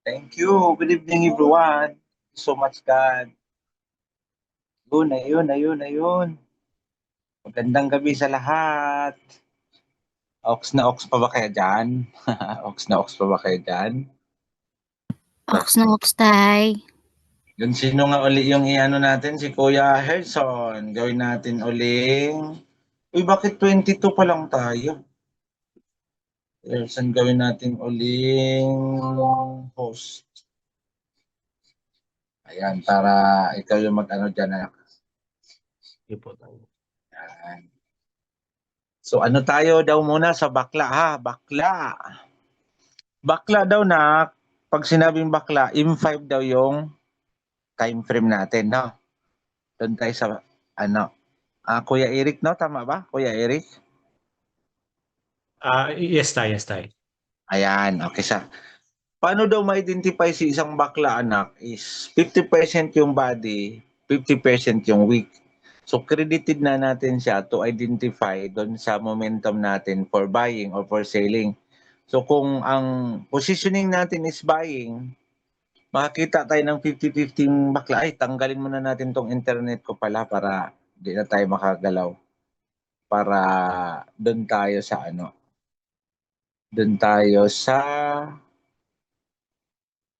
Thank you. Good evening, everyone. Thank you so much, God. Ayun. Magandang gabi sa lahat. Ox na ox pa ba kayo dyan? Ox na ox pa ba kayo dyan? Ox na ox, tay. Yun, sino nga uli yung iano natin? Si Kuya Herson. Gawin natin uling... Uy, bakit 22 pa lang tayo? Herson, gawin natin uling host. Ayan, para ikaw yung mag-ano dyan. Sige po tayo. Ayan. So ano tayo daw muna sa bakla ha? Bakla. Bakla daw na, pag sinabing bakla, M5 daw yung time frame natin, no? Doon tayo sa, ano, Kuya Eric, no? Tama ba? Kuya Eric? Yes, tayo. Ayan, okay sa. Paano daw ma-identify si isang bakla, anak, is 50% yung body, 50% yung weak. So credited na natin siya to identify doon sa momentum natin for buying or for selling. So kung ang positioning natin is buying, makakita tayo ng 50-50 bakla. Ay, tanggalin muna natin tong internet ko pala para di na tayo makagalaw. Para doon tayo sa ano. Doon tayo sa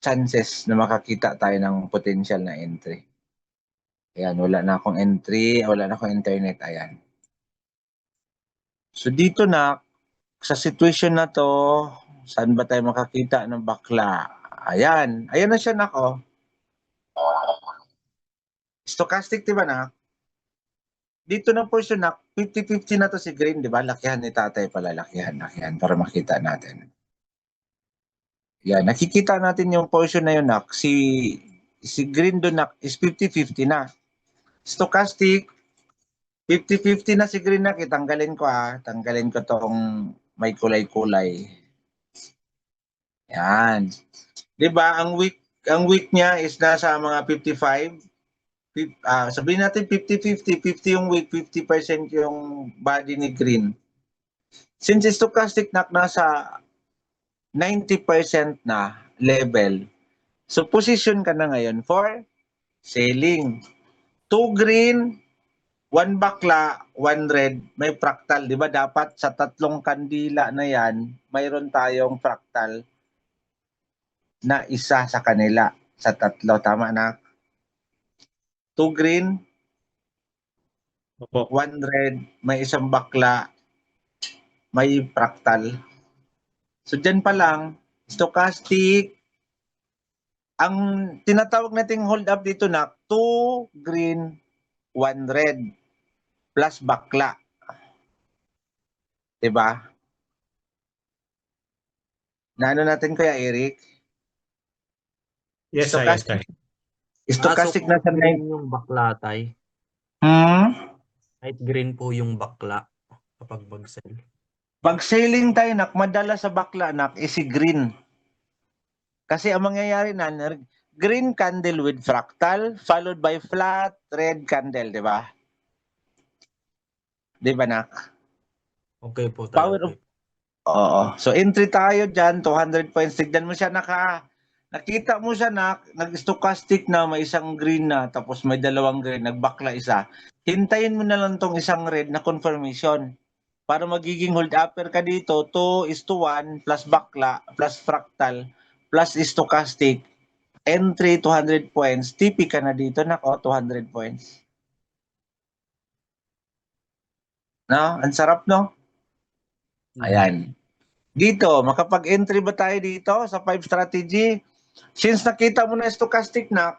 chances na makakita tayo ng potential na entry. Ayan, wala na akong entry, wala na akong internet. Ayan. So dito na, sa situation na to, saan ba tayo makakita ng bakla? Ayan. Ayan na siya, nako. Stochastic, di ba na? Dito na portion na, 50-50 na to si Green, di ba? Lakihan ni tatay pala, lakihan para makita natin. Yan, nakikita natin yung portion na yun, nak. Si Green doon, nak, is 50-50 na. Stochastic, 50-50 na si Green, nak. Tanggalin ko, tanggalin ko tong may kulay-kulay. Yan. Di ba, ang week niya is nasa mga 55. Sabihin natin 50-50, 50 yung week, 50% yung body ni Green. Since stochastic nasa 90% na level, so position ka na ngayon for selling. 2 green, 1 bakla, 1 red, may fractal. Di ba dapat sa tatlong kandila na yan, mayroon tayong fractal na isa sa kanila. Sa tatlo, tama na? 2 green, Opo. 1 red, may isang bakla, may fractal. So dyan pa lang, stochastic, ang tinatawag nating hold up dito na 2 green, 1 red, plus bakla. Diba? Na ano natin Kuya Eric? Yes, tayo. Stochastic na sa green yung bakla, tay. Light green po yung bakla kapag mag-sell. Pag selling tayo, nak, madala sa bakla, nak, is si green. Kasi ang mangyayari na, green candle with fractal, followed by flat red candle, di ba? Di ba, nak? Okay po, tay. Power of... Oo. So, entry tayo dyan, 200 points. Tignan mo siya, nakita mo siya, nag-stochastic na, may isang green na, tapos may dalawang green, nagbakla isa. Hintayin mo na lang tong isang red na confirmation. Para magiging hold upper ka dito, 2:1 plus bakla, plus fractal, plus stochastic, entry 200 points, TP ka na dito, 200 points. No? Ang sarap, no? Ayan. Dito, makapag-entry ba tayo dito sa 5 strategy? Since nakita mo na stochastic na,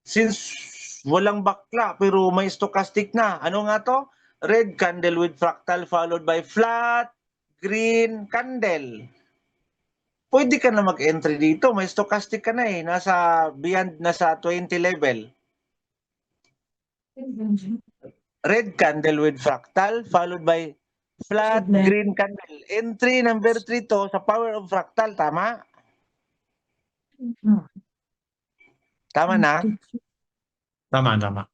since walang bakla pero may stochastic na, ano nga to? Red candle with fractal followed by flat green candle. Pwede ka na mag-entry dito. May stochastic ka na nasa beyond, nasa 20 level. Red candle with fractal followed by flat green candle. Entry number 3 to sa power of fractal. Tama? Tama na? Tama.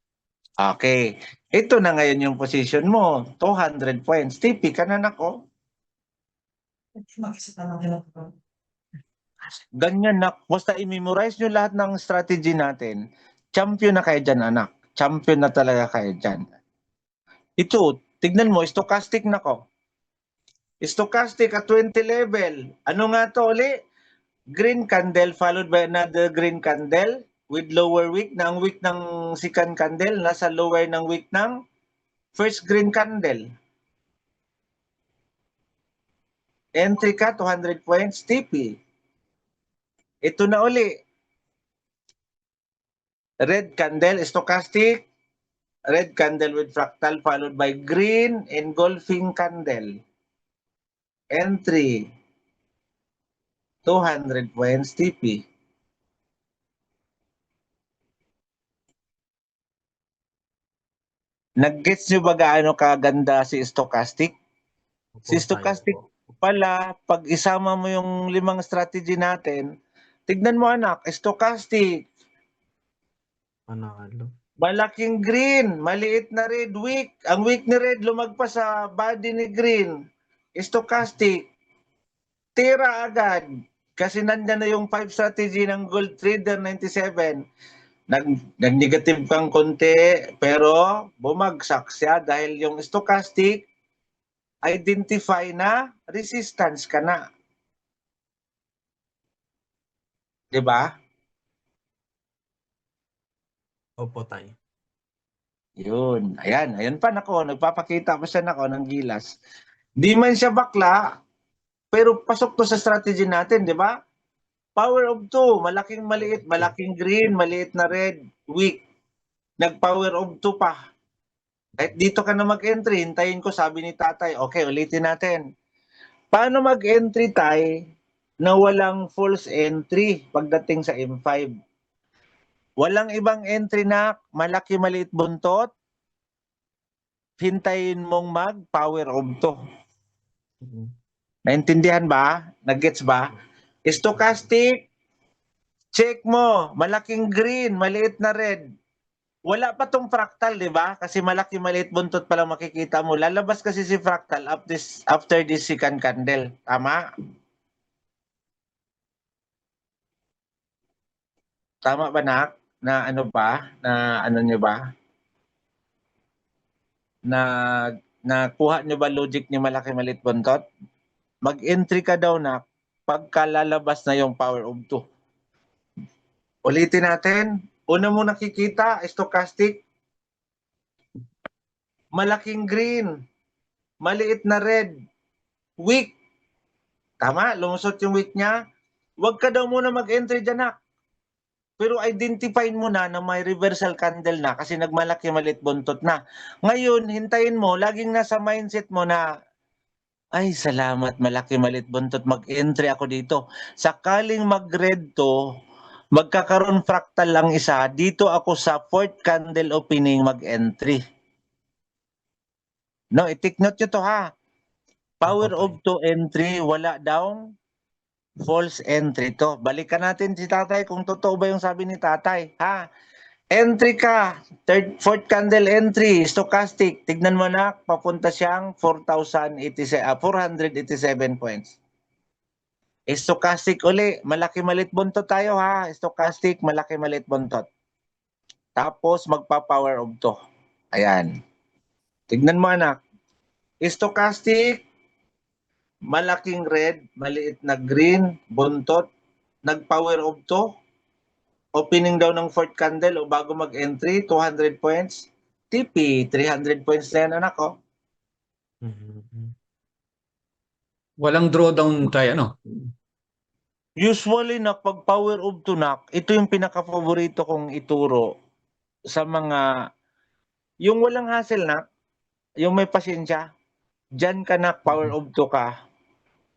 Okay. Ito na ngayon yung position mo. 200 points. TP ka na nako. Ganyan na. Basta i-memorize nyo lahat ng strategy natin. Champion na kayo dyan, anak. Champion na talaga kayo dyan. Ito, tignan mo, stochastic na ko. Stochastic at 20 level. Ano nga to uli? Green candle followed by another green candle with lower wick na ang wick ng second candle nasa lower ng wick ng first green candle. Entry ka, 200 points, TP. Ito na uli. Red candle, stochastic. Red candle with fractal followed by green engulfing candle. Entry. 200 points, TP. Nag-gets nyo ba gaano kaganda si stochastic? Opo, Si tayo stochastic po. pala, pag isama mo yung 5 strategy natin, tignan mo anak, stochastic, Panalo. malaking green, maliit na red, weak. Ang weak ni red lumagpas sa body ni green. Stochastic, tira agad. Kasi nandyan na yung 5 strategy ng Gold Trader 97. Nag-negative kang konti, pero bumagsak siya dahil yung stochastic, identify na resistance ka na. Diba? Opo, tayo. Yun. Ayan. Ayan pa nako. Nagpapakita pa siya nako ng gilas. Di man siya bakla, pero pasok to sa strategy natin, di ba? Power of 2. Malaking maliit, malaking green, maliit na red, weak. Nag-power of 2 pa. Kahit dito ka na mag-entry, hintayin ko, sabi ni tatay. Okay, ulitin natin. Paano mag-entry tayo na walang false entry pagdating sa M5? Walang ibang entry na malaki maliit buntot, hintayin mong mag-power of 2. Mhm. Naintindihan ba? Nag-gets ba? Stochastic, check mo, malaking green, maliit na red. Wala pa tong fractal, di ba? Kasi malaki maliit buntot pa lang makikita mo. Lalabas kasi si fractal after this second candle. Tama? Tama ba, nak? Na ano ba? Na ano nyo ba? Na nakuha nyo ba logic ni malaki maliit buntot? Mag-entry ka daw na pagka lalabas na yung power of 2. Ulitin natin. Una mo nakikita, stochastic, malaking green, maliit na red, weak. Tama? Lumusot yung weak niya. Huwag ka daw muna mag-entry dyan, ha? Pero identify mo na may reversal candle na kasi nagmalaki maliit buntot na. Ngayon, hintayin mo, laging nasa mindset mo na, ay, salamat, malaki maliit buntot, mag-entry ako dito. Sakaling mag-red to, magkakaroon fractal lang isa, dito ako sa fourth candle opening mag-entry. No, i-take note nyo to, ha. Power Opo, of 2 entry, wala daw false entry to. Balikan natin si tatay kung totoo ba yung sabi ni tatay, ha. Entry ka, fourth candle entry, stochastic. Tignan mo na, papunta siyang 487 points. Stochastic uli, malaki malit buntot tayo, ha. Stochastic, malaki malit buntot. Tapos magpa-power of 2. Ayan. Tignan mo anak. Stochastic, malaking red, maliit na green, buntot, nag-power of 2. Opening daw ng fourth candle o bago mag-entry, 200 points. TP, 300 points na yan anak ko. Mhm. Walang drawdown tayo, ano? Usually, nak, pag power of 2, nak, ito yung pinaka-favorito kong ituro sa mga, yung walang hassle, nak, yung may pasensya, dyan ka, nak, power of 2 ka,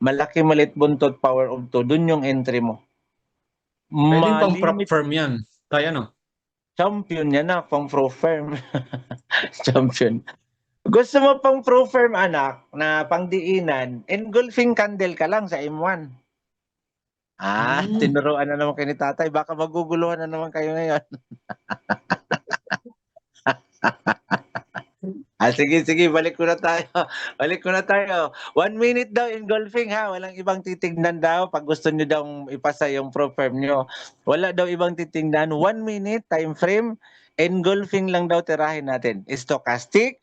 malaki, malit, buntot, power of 2, dun yung entry mo. Pwedeng pang prop Malimit, firm yan. Tayo, ano? champion yan, nak, pang pro firm. Champion. Gusto mo pang pro firm, anak, na pangdiinan, engulfing candle ka lang sa M1. Tinuruan na naman kayo ni tatay. Baka maguguluhan na naman kayo ngayon. Sige, balik ko na tayo. Balik ko na tayo. 1 minute daw engulfing ha. Walang ibang titignan daw. Pag gusto nyo daw ipasa yung pro firm nyo. Wala daw ibang titignan. 1 minute time frame. Engulfing lang daw tirahin natin. Stochastic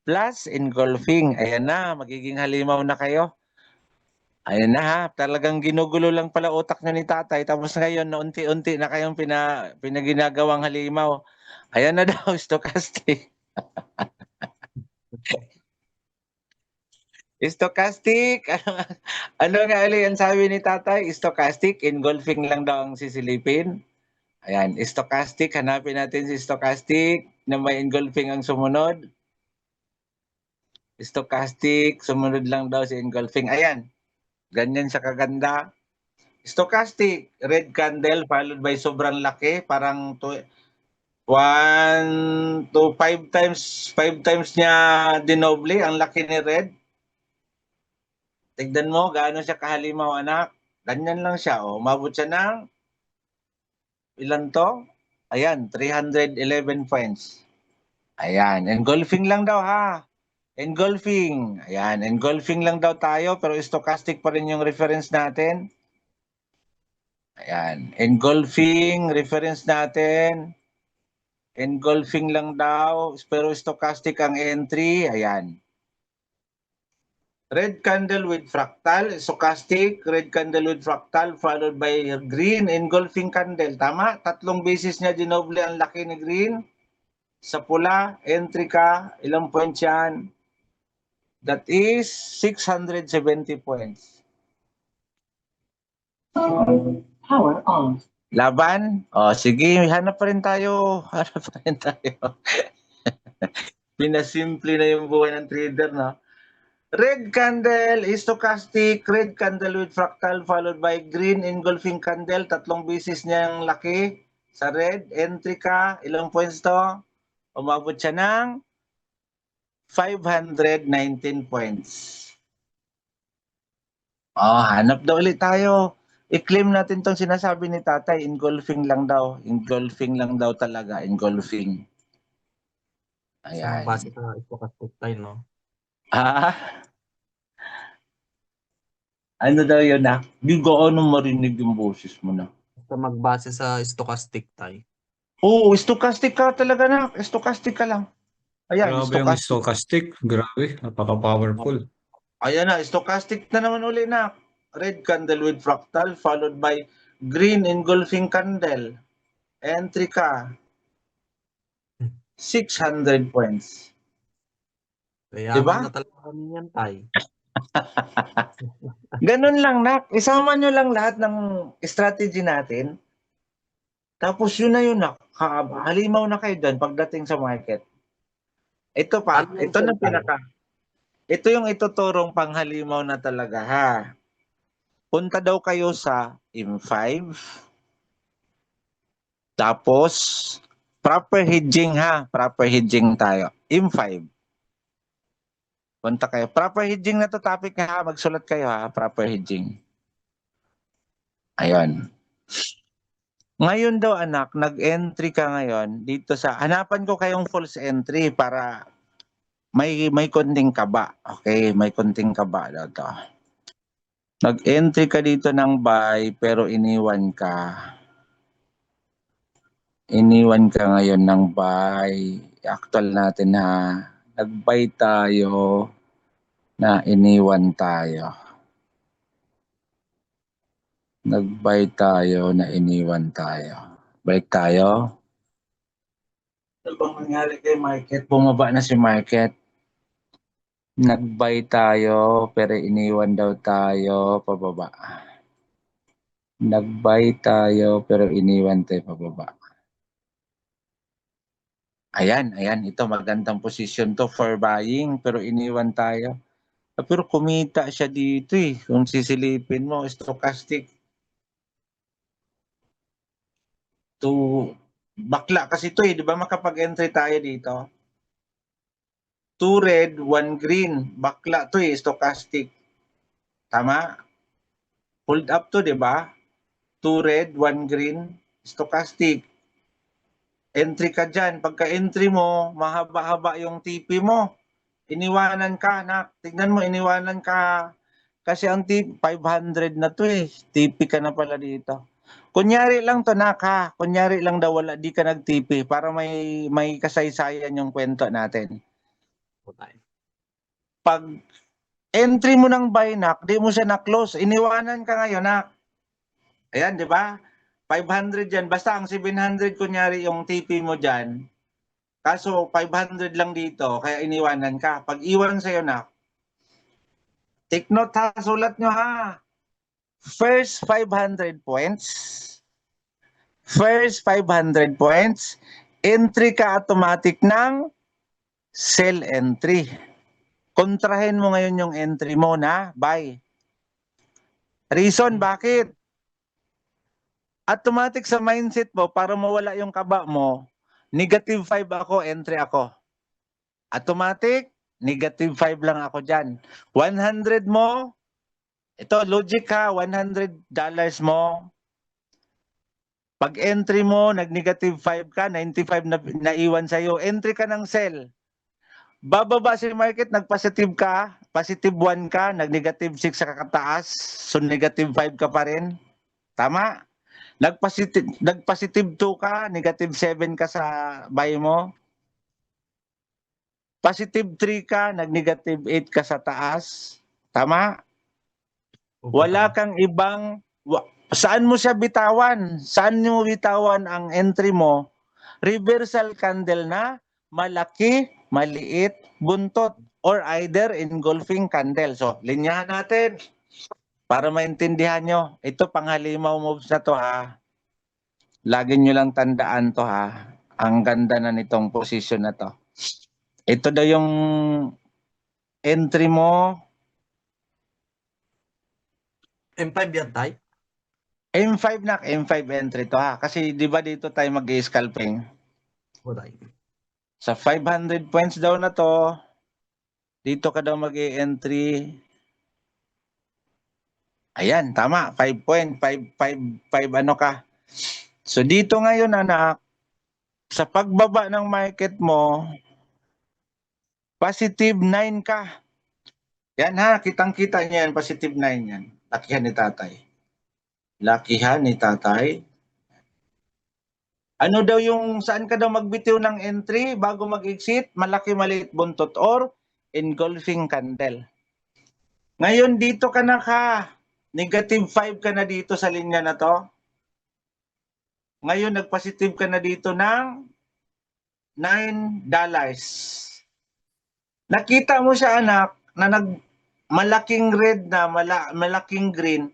plus engulfing. Ayan na. Magiging halimaw na kayo. Ayan na ha. Talagang ginugulo lang pala utak nyo ni tatay. Tapos ngayon, na unti-unti na kayong pinaginagawang halimaw. Ayan na daw, stochastic. Stochastic. Ano nga ulit ang sabi ni tatay? Stochastic. Engulfing lang daw ang sisilipin. Ayan. Stochastic. Hanapin natin si stochastic na may engulfing ang sumunod. Stochastic. Sumunod lang daw si engulfing. Ayan. Ganyan siya kaganda. Stochastic. Red candle followed by sobrang laki. Parang 1 to 5 times niya dinoble. Ang laki ni red. Tignan mo, gaano siya kahalimaw, anak. Ganyan lang siya, oh. Umabot siya ng, ilan to? Ayan, 311 points. Ayan, engulfing lang daw, ha? Engulfing. Ayan, engulfing lang daw tayo, pero stochastic pa rin yung reference natin. Ayan, engulfing, reference natin. Engulfing lang daw, pero stochastic ang entry. Ayan. Red candle with fractal, stochastic, red candle with fractal, followed by green engulfing candle. Tama? 3 beses niya dinoble ang laki ni green. Sa pula, entry ka, ilang points yan? That is 670 points. Power on. Laban? O, sige, hanap pa rin tayo. Hanap pa rin tayo. Pinasimple na yung buhay ng trader, no? Red candle, stochastic, red candle with fractal followed by green engulfing candle. 3 beses niyang laki sa red. Entry ka. Ilang points to? Umabot siya ng 519 points. Oh, hanap daw ulit tayo. I-claim natin tong sinasabi ni tatay. Engulfing lang daw. Engulfing lang daw talaga. Engulfing. Ayan. Base sa stochastic tayo, no? Ano daw yun na? Di gaano marinig yung boses mo na. Basta magbase sa stochastic tayo. Oo, stochastic ka talaga na. Stochastic ka lang. Ayan, Grabe yung stochastic. stochastic. Grabe. Napaka-powerful. Ayan na, stochastic na naman uli na. Red candle with fractal followed by green engulfing candle. Entry ka. 600 points. Kaya Diba? na talaga kami yan tayo. Ganun lang, nak. Isama nyo lang lahat ng strategy natin. Tapos yun na yun, nak. Halimaw na kayo dyan pagdating sa market. Ito pa, Ano yung ito na sell tayo? pinaka. Ito yung ituturong panghalimaw na talaga, ha. Punta daw kayo sa M5. Tapos, proper hedging, ha. Proper hedging tayo. M5. Punta kayo. Proper hedging na to topic, ha. Magsulat kayo, ha. Proper hedging. Ayun. Ngayon daw, anak, nag-entry ka ngayon dito sa, hanapan ko kayong false entry para may konting kaba. Okay, may konting kaba daw to. Nag-entry ka dito ng buy pero iniwan ka. Iniwan ka ngayon ng buy. Actual natin, ha. Nag-buy tayo na iniwan tayo. Nag-buy tayo na iniwan tayo. Balik tayo. Ano bang nangyari kay market? Bumaba na si market. Nag-buy tayo pero iniwan daw tayo pababa. Nag-buy tayo pero iniwan tayo pababa. Ayan. Ito magandang position to for buying pero iniwan tayo. Pero kumita siya dito eh. Kung sisilipin mo, stochastic. Bakla kasi to eh. Di ba makapag-entry tayo dito? 2 red, 1 green. Bakla to eh, stochastic. Tama? Hold up to, di ba? 2 red, 1 green. Stochastic. Entry ka dyan. Pagka-entry mo, mahaba-haba yung TP mo. iniwanan ka, nak. Tignan mo, iniwanan ka. Kasi ang tip, 500 na to eh. TP ka na pala dito. Kunyari lang to, nak, ha. Kunyari lang daw wala, di ka nag-TP para may kasaysayan yung kwento natin. Po tayo. Pag entry mo ng buy, nak, di mo siya na-close. Iniwanan ka ngayon, nak. Ayan, di ba? 500 yan. Basta ang 700, kunyari yung TP mo dyan. Kaso 500 lang dito, kaya iniwanan ka. Pag iwan sa'yo, nak, take note ha, sulat nyo ha. First 500 points. First 500 points. Entry ka automatic ng sell entry. Kontrahin mo ngayon yung entry mo na buy. Reason bakit? Automatic sa mindset mo, para mawala yung kaba mo, negative 5 ako, entry ako. Automatic, negative 5 lang ako dyan. 100 mo, ito logic ha, $100 mo. Pag entry mo, nag-negative 5 ka, 95 na naiwan sa'yo, entry ka ng sell. Bababa si market, nag-positive ka, positive 1 ka, nag-negative 6 ka kataas, so negative 5 ka pa rin. Tama? Nag-positive 2 ka, negative 7 ka sa buy mo. Positive 3 ka, nag-negative 8 ka sa taas. Tama? Opo Wala tayo. kang ibang... Saan mo siya bitawan? Saan mo bitawan ang entry mo? Reversal candle na malaki, maliit, buntot, or either engulfing candle. So, linyahan natin para maintindihan nyo. Ito panghalimaw moves na to ha. Lagi nyo lang tandaan to ha. Ang ganda na nitong position na to. Ito daw yung entry mo. M5 yan tayo. M5 na, M5 entry to ha. Kasi di ba dito tayo mag-scalping? Po tayo. Sa 500 points daw na to, dito ka daw mag-entry. Ayan, tama. 5 point, 5 ano ka. So dito ngayon anak, sa pagbaba ng market mo, positive 9 ka. Yan ha, kitang-kita niya yan, positive 9 yan. Lakihan ni tatay. Lakihan ni tatay. Ano daw yung, saan ka daw magbitiw ng entry bago mag-exit? Malaki, maliit, buntot, or engulfing candle. Ngayon, dito ka na ka. Negative 5 ka na dito sa linya na to. Ngayon, nag-positive ka na dito ng $9. Nakita mo siya, anak, na malaking red na, malaking green.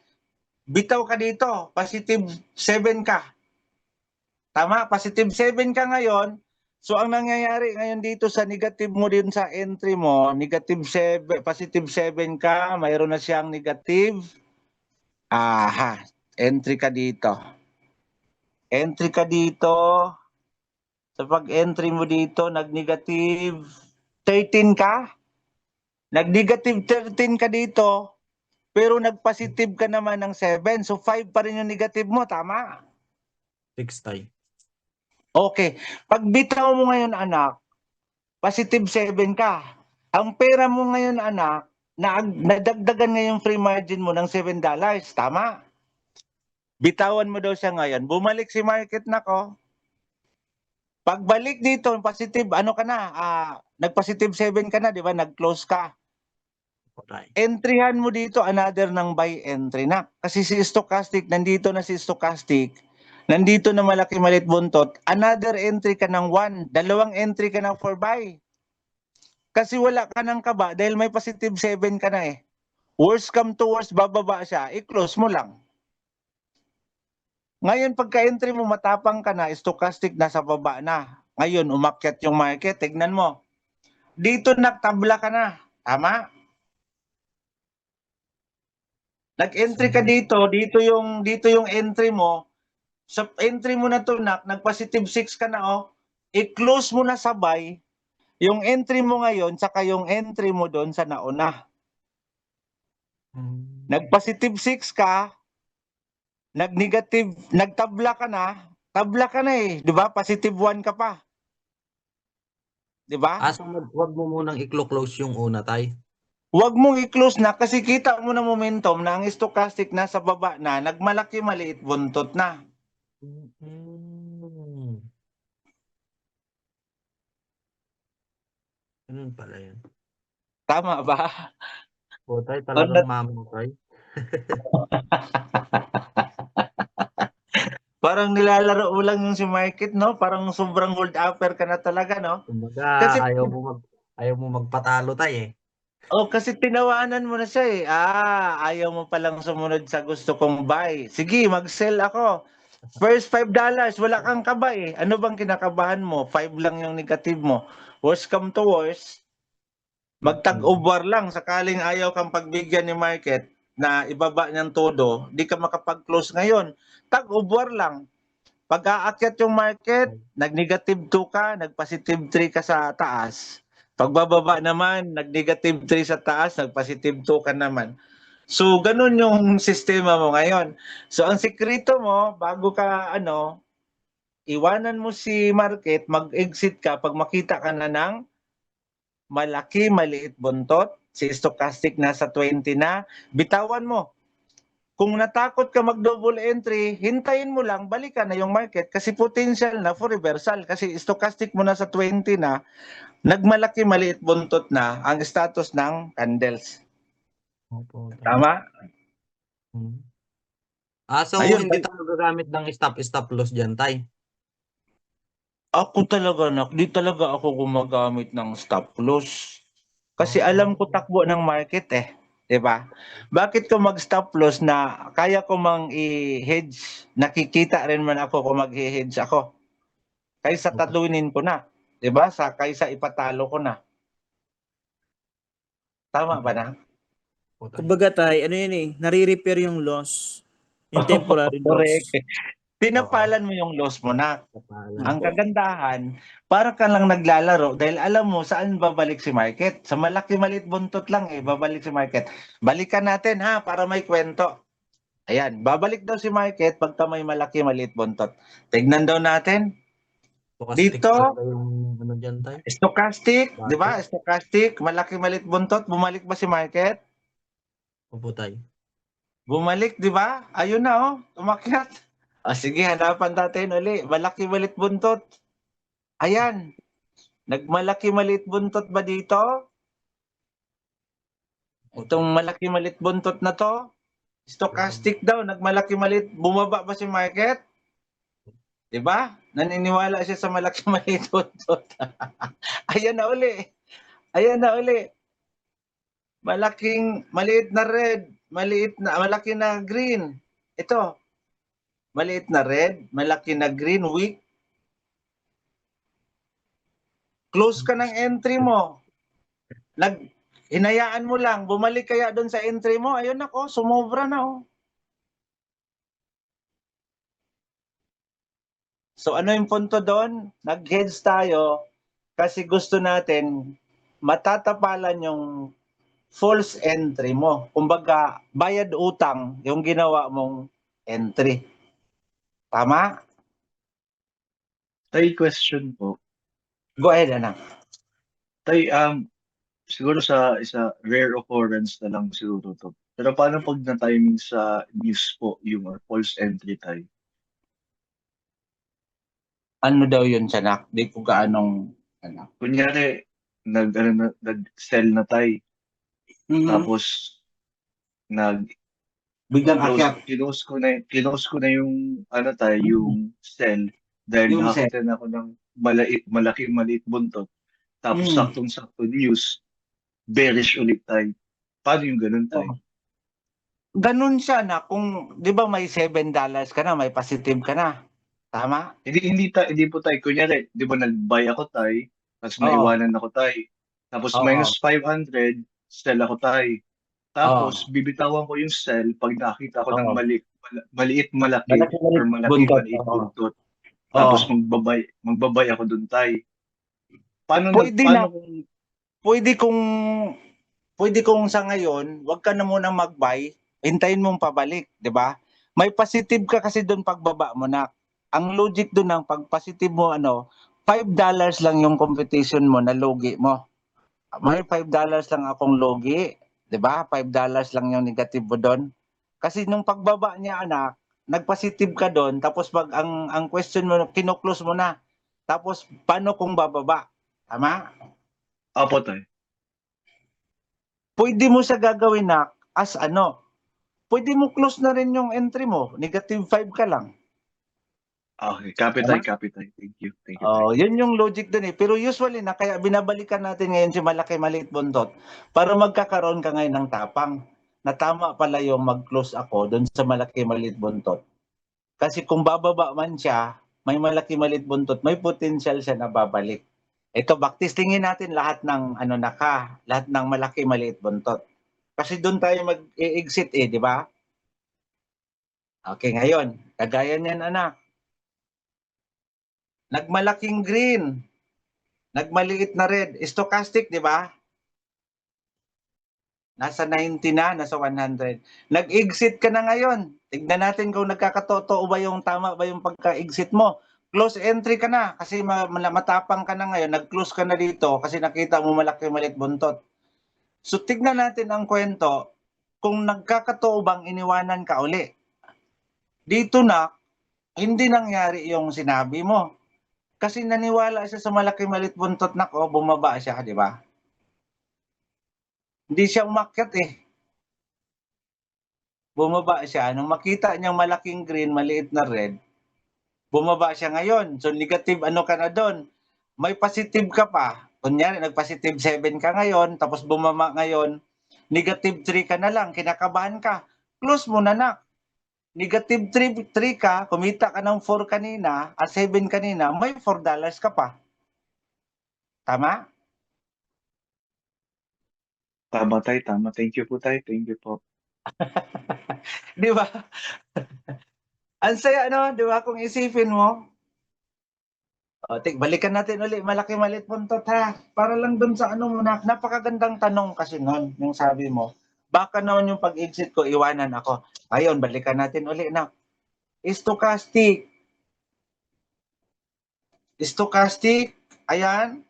Bitaw ka dito. Positive 7 ka. Tama, positive 7 ka ngayon. So ang nangyayari ngayon dito sa negative mo din sa entry mo, negative 7, positive 7 ka, mayroon na siyang negative. Aha, entry ka dito. Entry ka dito. Sa pag-entry mo dito, nag-negative 13 ka. Nag-negative 13 ka dito, pero nag-positive ka naman ng 7. So 5 pa rin yung negative mo, tama? 6 tayo. Okay. Pag bitaw mo ngayon, anak, positive 7 ka. Ang pera mo ngayon, anak, nadagdagan ngayong free margin mo ng $7. Tama? Bitawan mo daw siya ngayon. Bumalik si market na ko. Pagbalik dito, positive, ano ka na? Nag-positive 7 ka na, di ba? Nag-close ka. Po tayo. Entryhan mo dito another ng buy entry na. Kasi si stochastic, nandito na si stochastic. Nandito na malaki malit buntot, another entry ka ng 1, dalawang entry ka ng 4 buy. Kasi wala ka ng kaba dahil may positive 7 ka na eh. Worst come to worst, bababa siya, i-close mo lang. Ngayon pagka-entry mo, matapang ka na, stochastic nasa baba na. Ngayon umakyat yung market, tignan mo. Dito nagtabla ka na, tama? Nag-entry ka dito yung entry mo. Sa entry mo na to, nag-positive 6 ka na, oh. I-close mo na sabay yung entry mo ngayon saka yung entry mo doon sa nauna. Nag-positive 6 ka, nag-negative, nagtabla ka na eh, 'di ba? Positive 1 ka pa. 'di ba? So wag mo munang i-close yung una, tay. Huwag mong i-close na kasi kita mo na momentum na ang stochastic nasa baba na, nagmalaki maliit buntot na. Mm. Ganun pala yun. Tama ba? O, tay, talagang mama, tay. Parang nilalaro mo lang yung si Market, no? Parang sobrang hold upper ka na talaga, no? Kumbaga, Kasi ayaw mo magpatalo, tay, eh. kasi tinawanan mo na siya eh. Ayaw mo palang sumunod sa gusto kong buy. Sige, mag-sell ako. First $5, wala kang kaba eh. Ano bang kinakabahan mo? 5 lang yung negative mo. Worst come to worst, magtag-over lang. Sakaling ayaw kang pagbigyan ni Market na ibaba niyang todo, di ka makapag-close ngayon. Tag-over lang. Pag aakyat yung market, nag-negative 2 ka, nag-positive 3 ka sa taas. Pagbababa naman, nag-negative 3 sa taas, nag-positive 2 ka naman. So, ganun yung sistema mo ngayon. So, ang sikreto mo, bago ka, iwanan mo si market, mag-exit ka pag makita ka na ng malaki, maliit buntot, si stochastic nasa 20 na, bitawan mo. Kung natakot ka mag-double entry, hintayin mo lang, balikan na yung market kasi potential na for reversal. Kasi stochastic mo na sa 20 na, nagmalaki, maliit buntot na ang status ng candles. Opo, tay. Tama? Hmm. So Ayun, hindi tayo gagamit ng stop loss dyan, tay. ako talaga, di talaga ako gumagamit ng stop loss. Kasi alam ko takbo ng market eh. 'Di ba? Bakit ko mag-stop loss na kaya ko mang i-hedge? Nakikita rin man ako kung mag-hedge ako. Kaysa talunin ko na. 'Di ba? Kaysa ipatalo ko na. Tama ba na? Opo, tay. Kumbaga tay, ano yun eh, nare-repair yung loss. Yung temporary Correct. loss. Tinapalan mo yung loss mo na. Kapalan. Ang kagandahan, para ka lang naglalaro dahil alam mo saan babalik si market. Sa malaki maliit buntot lang babalik si market. Balikan natin ha para may kwento. Ayan, babalik daw si market pagka may malaki maliit buntot. Tignan daw natin. Stochastic Dito, talaga yung ano dyan, tay. stochastic, Bakit? di ba? Stochastic, malaki maliit buntot, bumalik ba si market? Opo, tay. Bumalik, di ba? Ayun na umakyat. Sige, hanapan natin uli. Malaki maliit buntot. Ayan. Nagmalaki maliit buntot ba dito? Itong malaki maliit buntot na to? Stochastic daw, nagmalaki maliit. Bumaba ba si market? Di ba? Naniniwala siya sa malaki maliit buntot. Ayan na uli. Ayan na uli. Malaking, maliit na red, malaki na green. Ito, maliit na red, malaki na green, weak. Close ka ng entry mo. Hinayaan mo lang, bumalik kaya doon sa entry mo, ayun ako, sumobra na So ano yung punto doon? Nag-hedge tayo kasi gusto natin matatapalan yung false entry mo. Kumbaga, bayad utang yung ginawa mong entry. Tama? Tay, question po. Go ahead, anak. Tay, siguro sa isa rare occurrence na lang siguro to. Pero paano pag na-timing sa news po yung false entry, tay? Ano daw yun, anak? Di ko gaanong, anak. Kunyari, nag-sell na tay, tapos Biglang akyat. close ko na yung tay, yung sell dahil Yung nakakita na ako ng maliit buntot. Tapos saktong-sakto news, bearish ulit tay. Paano yung ganun tay? Ganun siya na kung, di ba may $7 ka na, may positive ka na. Tama? Hindi po tay. Kunyari, di ba nag-buy ako tay, tapos naiwanan ako tay. Tapos Oo. minus 500, sell ako tay. Tapos bibitawan ko yung sell pag nakita ko ng Oo. maliit malaki Malaki, maliit or malaki buntot. maliit Oo. buntot. Tapos Oo. magbabay ako dun tay. Paano Pwede kung sa ngayon, wag ka na munang mag-buy, hintayin mong pabalik, 'di ba? May positive ka kasi doon pagbaba mo na. Ang logic doon ng pag positive mo $5 lang yung competition mo na lugi mo. May $5 lang akong lugi, 'di ba? $5 lang yung negative mo doon. Kasi nung pagbaba niya anak, nagpositive ka doon tapos pag ang question mo kino-close mo na. Tapos paano kung bababa? Tama? Opo, tay. Pwede mo siya gagawin na as ano. Pwede mo close na rin yung entry mo, negative 5 ka lang. Okay, copy, tay, copy, tay. Thank you. Thank you, tay. Oh, yun yung logic dun eh. Pero usually na kaya binabalikan natin ngayon si malaki maliit buntot para magkakaroon ka ngayon ng tapang. Na tama pala yung mag-close ako doon sa malaki maliit buntot. Kasi kung bababa man siya, may malaki maliit buntot, may potential siya na babalik. Ito backtestingin natin lahat ng lahat ng malaki maliit buntot. Kasi doon tayo mag-exit eh, di ba? Okay, ngayon, kagaya niyan anak. Nagmalaking green, nagmaliit na red, stochastic, di ba? Nasa 90 na, nasa 100. Nag-exit ka na ngayon. Tignan natin kung nagkakatotoo ba yung tama ba yung pagka-exit mo. Close entry ka na kasi matapang ka na ngayon. Nag-close ka na dito kasi nakita mo malaki maliit buntot. So tignan natin ang kwento kung nagkakatotoo bang iniwanan ka uli. Dito na, hindi nangyari yung sinabi mo. Kasi naniwala siya sa malaki maliit buntot na ko, bumaba siya, di ba? Hindi siya umakyat eh. Bumaba siya. Nung makita niyang malaking green, maliit na red, bumaba siya ngayon. So negative ano ka na doon. May positive ka pa. Kunyari, nag-positive 7 ka ngayon, tapos bumaba ngayon, negative 3 ka na lang, kinakabahan ka. Close mo na nak. Negative 3 ka, kumita ka ng 4 kanina, at 7 kanina, may $4 ka pa. Tama? Tama, tay, tama. Thank you po, tay. Thank you po. Di ba? Ang saya, no? Di ba? Kung isipin mo, balikan natin uli, malaki maliit buntot ha. Para lang dun sa ano mo na, napakagandang tanong kasi nun, yung sabi mo. Baka naman yung pag-exit ko, iwanan ako. Ayun, balikan natin uli na. Stochastic. Stochastic, ayan.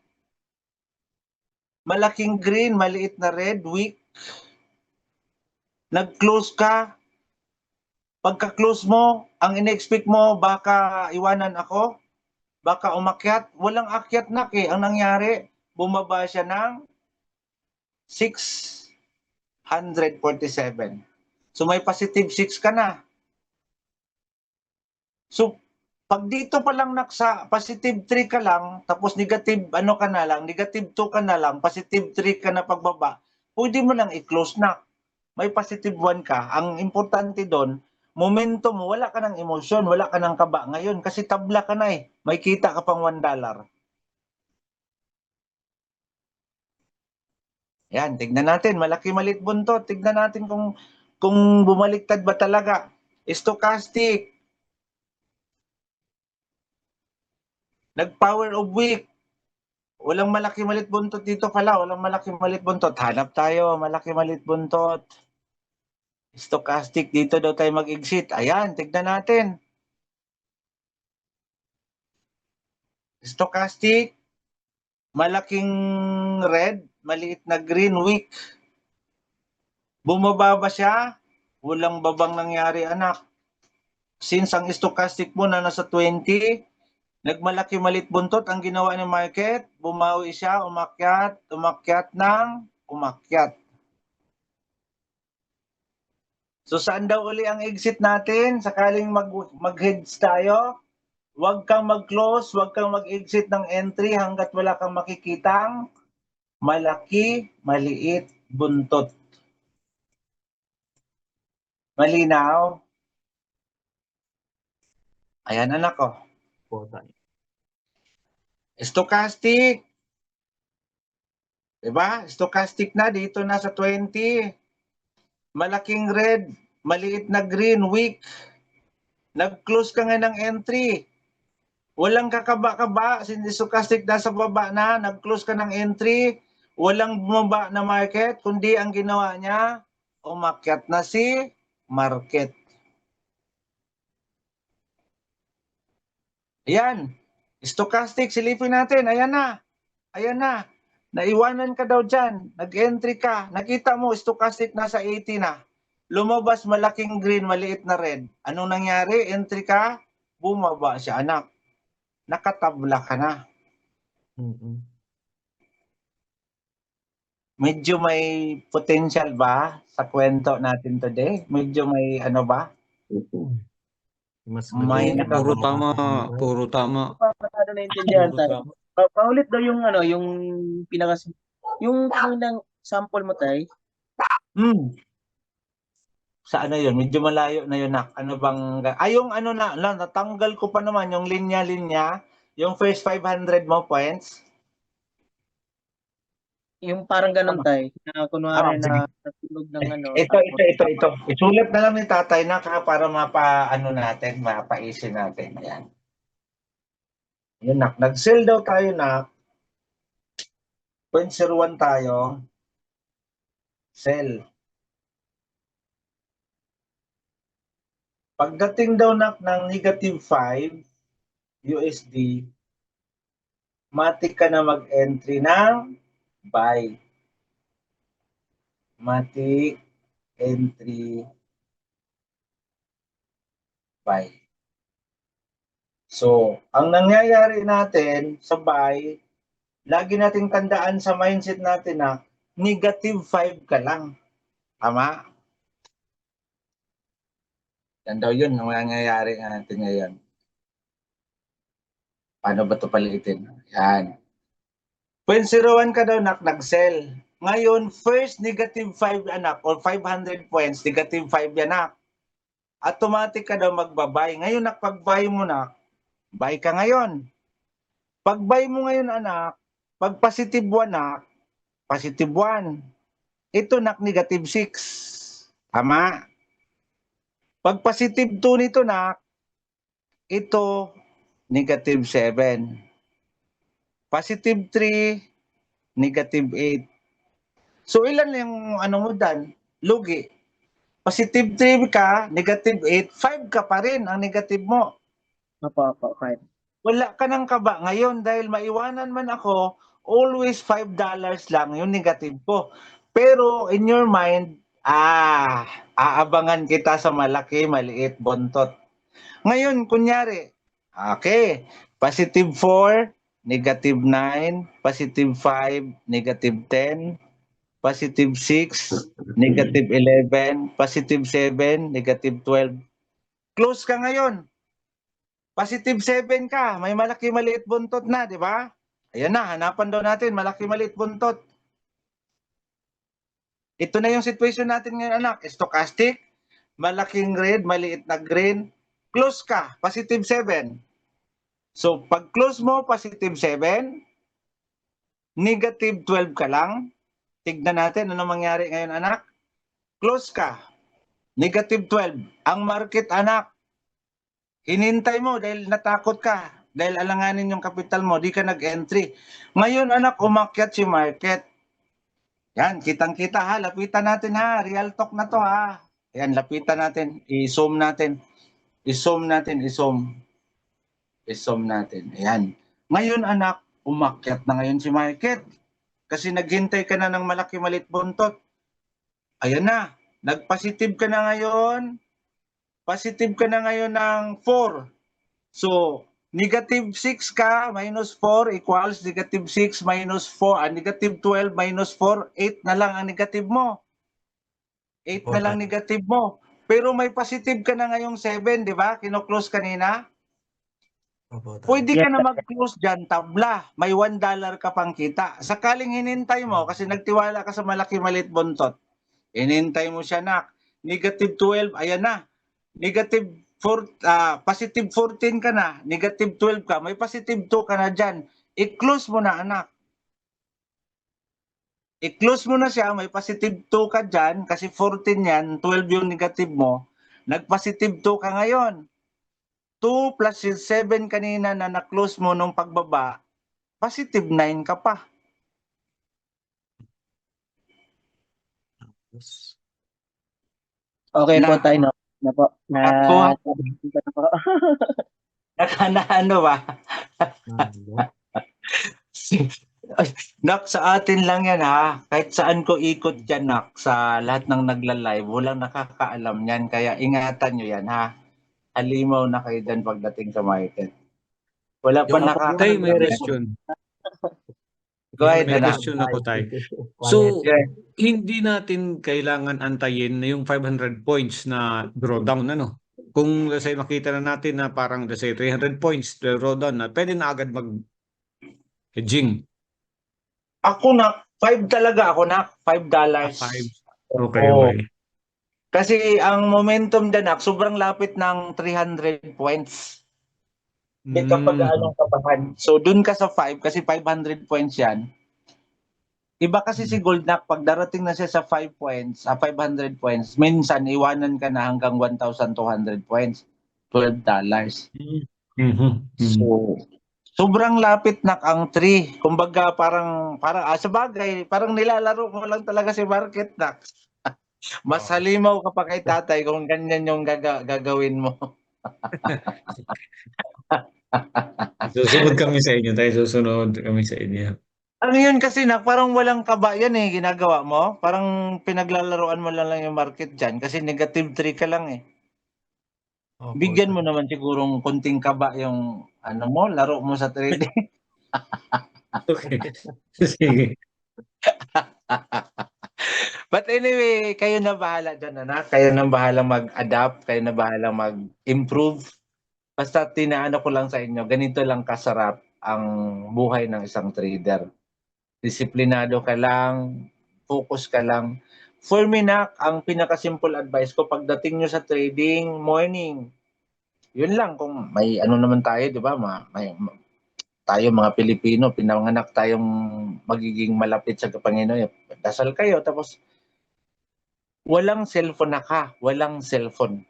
Malaking green, maliit na red, weak. Nag-close ka. Pagka-close mo, ang in-expect mo, baka iwanan ako. Baka umakyat. Walang akyat na eh. Ang nangyari, bumaba siya ng 647. So may positive 6 ka na. So pag dito pa lang naksa, positive 3 ka lang, tapos negative ano ka na lang, negative 2 ka na lang, positive 3 ka na pagbaba, pwede mo lang i-close na. May positive 1 ka. Ang importante doon, momentum mo, wala ka ng emosyon, wala ka ng kaba ngayon kasi tabla ka na eh. May kita ka pang $1. Yan, tignan natin, malaki maliit buntot. Tignan natin kung bumaliktad ba talaga. Stochastic. Nag-power of weak. Walang malaki maliit buntot dito pala. Walang malaki maliit buntot. Hanap tayo, malaki maliit buntot. Stochastic, dito daw tayo mag-exit. Ayan, tignan natin. Stochastic, malaking red, maliit na green, weak. Bumaba ba siya? Walang babang nangyari anak. Since ang stochastic mo na nasa 20, nagmalaki maliit buntot, ang ginawa ng market, bumawi siya, umakyat ng umakyat. So saan daw uli ang exit natin? Sakaling mag-heads tayo, huwag kang mag-close, huwag kang mag-exit ng entry hanggat wala kang makikitang malaki, maliit, buntot. Malinaw? Ayan anak ko. Po, tay. Stochastic. Diba? Stochastic na dito na sa 20. Malaking red, maliit na green, weak. Nag-close ka nga ng entry. Walang kakaba-kaba, since stochastic nasa baba na, nag-close ka ng entry, walang bumaba na market, kundi ang ginawa niya, umakyat na si market. Ayan. Stochastic, silipin natin. Ayan na. Ayan na. Naiwanan ka daw dyan. Nag-entry ka. Nakita mo, stochastic nasa 80 na. Lumabas malaking green, maliit na red. Anong nangyari? Entry ka, bumaba siya, anak. Nakatabla ka na. Mm-mm. Medyo may potential ba sa kwento natin today? Medyo may ano ba? Mas May maganda Puro ba tama, ako? puro tama. Paano naintindihan Puro tayo? tama. Paulit daw yung ano, yung yung kaninang sample mo tay. Sa ano yun? Medyo malayo na yun, nak. Ano bang... yung ano natanggal ko pa naman yung linya-linya. Yung first 500 mo points. Yung parang ganun tay. Na kunwari sige. na natulog ng ano. Ito. Isulat na lang ni tatay na para mapaisin natin. Ayan. Yun, nak. Nag-sell daw tayo, nak. 0.01 tayo. Sell. Pagdating daw, nak, ng negative 5 USD, matik ka na mag-entry ng buy. Matik entry buy. So, ang nangyayari natin sa buy, lagi nating tandaan sa mindset natin na negative 5 ka lang. Tama? Yan daw yun ang nangyayari natin ngayon. Paano ba ito palitin? Yan. 0.01 ka daw, nag-sell. Ngayon, first negative 5 anak or 500 points, negative 5 yan, anak. Automatic ka daw magbabay. Ngayon, pag-buy mo, na, buy ka ngayon. Pag-buy mo ngayon, anak, pag positive 1, nak, positive 1. Ito, nak, negative 6. Tama? Pag positive 2 nito, nak, ito, negative 7. Positive 3, negative 8. So, ilan yung ano mo dan? Lugi. Positive 3 ka, negative 8, 5 ka pa rin ang negative mo. Opo, fine. Wala ka ng kaba ngayon dahil maiwanan man ako, always $5 lang yung negative ko. Pero in your mind, aabangan kita sa malaki, maliit, bontot. Ngayon, kunyari, okay, positive 4, negative 9, positive 5, negative 10, positive 6, negative 11, positive 7, negative 12. Close ka ngayon. Positive 7 ka, may malaki maliit buntot na, di ba? Ayan na, hanapan daw natin, malaki maliit buntot. Ito na yung situation natin ngayon, anak. Stochastic, malaking red, maliit na green. Close ka, positive 7. So, pag close mo, positive 7, negative 12 ka lang. Tignan natin ano mangyari ngayon, anak. Close ka, negative 12. Ang market, anak, hinintay mo dahil natakot ka. Dahil alanganin yung kapital mo, di ka nag-entry. Ngayon, anak, umakyat si market. Yan, kitang-kita ha. Lapitan natin ha. Real talk na to ha. Yan, lapitan natin. I-zoom natin. I-zoom natin. I-zoom. I-zoom natin. Ayan. Ngayon, anak, umakyat na ngayon si market. Kasi naghintay ka na ng malaki malit buntot. Ayan na. Nag-positive ka na ngayon. Positive ka na ngayon ng 4. So, negative 6 ka minus 4 equals negative 6 minus 4. Negative 12 minus 4, 8 na lang ang negative mo. 8 na lang negative mo. Pero may positive ka na ngayong 7, di ba? Kino-close kanina. Pwede ka na mag-close dyan, tabla. May $1 ka pang kita. Sakaling hinintay mo, kasi nagtiwala ka sa malaki malit buntot. Hinintay mo siya, nak. Negative 12, ayan na. Negative 4, positive 14 ka na. Negative 12 ka. May positive 2 ka na dyan. I-close mo na, anak. I-close mo na siya. May positive 2 ka dyan. Kasi 14 yan. 12 yung negative mo. Nag-positive 2 ka ngayon. 2 plus 7 kanina na na-close mo nung pagbaba, positive 9 ka pa. Okay po Na- tayo, no? Na po. Ako, Na po. Nakanaano ba? Ano? Ay, Nak, sa atin lang yan ha. Kahit saan ko ikot yan, Nak, sa lahat ng nagla-live, walang nakakaalam yan. Kaya ingatan nyo yan ha. Halimaw na kayo dyan pagdating sa market. Wala pa Yung- Tay, may nakakaalam. question. Go ahead, May anak. question ako, Tay. Paano So, Yeah. hindi natin kailangan antayin na yung 500 points na drawdown, ano? Kung let's say makita na natin na parang let's say 300 points drawdown na, pwede na agad mag-hedging. Ako, Nak, 5 talaga ako, Nak. $5. 5. Okay, Oo. okay. Kasi ang momentum dyan, Nak, sobrang lapit ng 300 points. Hindi kapag anong kapahan. So, dun ka sa 5 kasi 500 points yan. Iba kasi si Goldnak, pag darating na siya sa 5 points, 500 points, minsan iwanan ka na hanggang 1,200 points. $12. Mhm. So, sobrang lapit na ang 3. Kumbaga parang sa bagay, parang nilalaro mo lang talaga si market na. Mas halimaw ka pa kay tatay kung ganyan yung gagawin mo. Susunod kami sa inyo, Tay. Susunod kami sa inyo. Ano yun kasi parang walang kaba yan ginagawa mo. Parang pinaglalaroan mo lang yung market dyan kasi negative 3 ka lang Opo, Bigyan mo sir. naman sigurong konting kaba yung laro mo sa trading. Okay. Sige. But anyway, kayo na bahala dyan, anak. Kayo na bahala mag-adapt. Kayo na bahala mag-improve. Basta tinaano ko lang sa inyo, ganito lang kasarap ang buhay ng isang trader. Disiplinado ka lang, focus ka lang. For me, Nak, ang pinaka-simple advice ko pagdating nyo sa trading, morning. Yun lang, kung may naman tayo, di ba? Tayo mga Pilipino, pinanganak tayong magiging malapit sa Panginoon. Dasal kayo, tapos walang cellphone walang cellphone.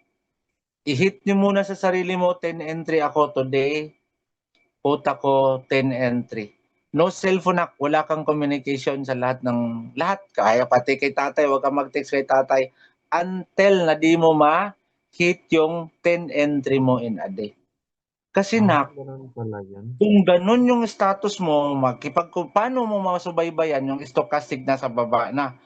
I-hit nyo muna sa sarili mo, 10 entry ako today, quote ako 10 entry. No cellphone wala kang communication sa lahat. Kaya pati kay tatay, wag kang mag-text kay tatay until na di mo ma-hit yung 10 entry mo in a day. Kasi Ganun pala yun. kung ganun yung status mo, paano mo masubaybayan yung stochastic na sa baba na?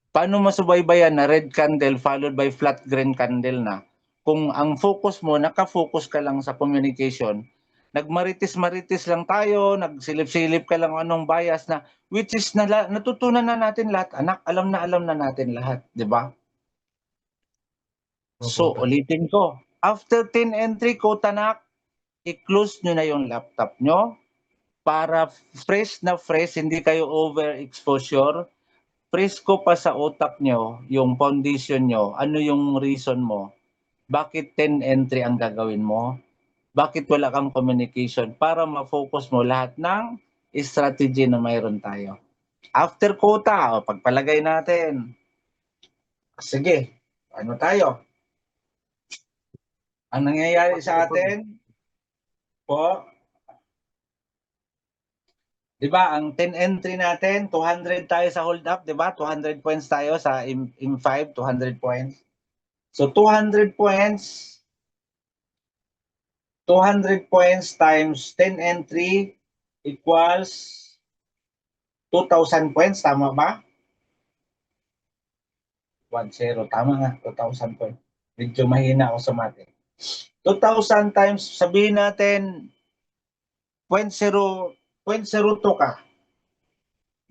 Paano masubaybayan na red candle followed by flat green candle na? Kung ang focus mo, nakafocus ka lang sa communication, nagmaritis-maritis lang tayo, nagsilip-silip ka lang anong bias na, which is natutunan na natin lahat, anak, alam na natin lahat, di ba? So, ulitin ko, after 10 entry ko, tanak, i-close nyo na yung laptop nyo para fresh na fresh, hindi kayo overexposure, presko pa sa utak nyo, yung foundation nyo, ano yung reason mo? Bakit 10 entry ang gagawin mo? Bakit wala kang communication? Para ma-focus mo lahat ng strategy na mayroon tayo. After quota, pagpalagay natin. Sige, ano tayo? Ang nangyayari sa atin, di ba, ang 10 entry natin, 200 tayo sa hold up, di ba? 200 points tayo sa M5, 200 points. So 200 points times 10 entry equals 2,000 points. Tama ba? 1-0. Tama nga. 2,000 points. Medyo mahina ako sa mate. 2,000 times, sabihin natin, 0.02 ka.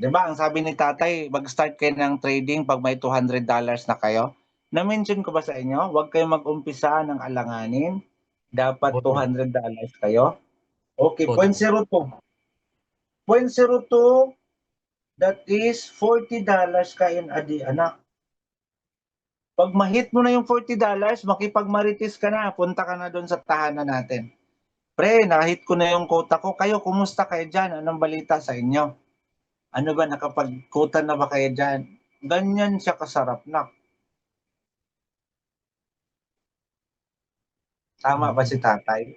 Diba? Ang sabi ni tatay, mag-start kayo ng trading pag may $200 na kayo. Na-mention ko ba sa inyo? Huwag kayo mag-umpisa ng alanganin. Dapat $200 kayo. Okay, 0.02. 0.02, that is $40 ka in a day, anak. Pag ma-hit mo na yung $40, makipagmaritis ka na, punta ka na doon sa tahanan natin. Pre, na-hit ko na yung quota ko. Kayo, kumusta kayo dyan? Anong balita sa inyo? Ano ba, nakapag-quota na ba kayo dyan? Ganyan siya kasarap, nak. Tama ba si tatay?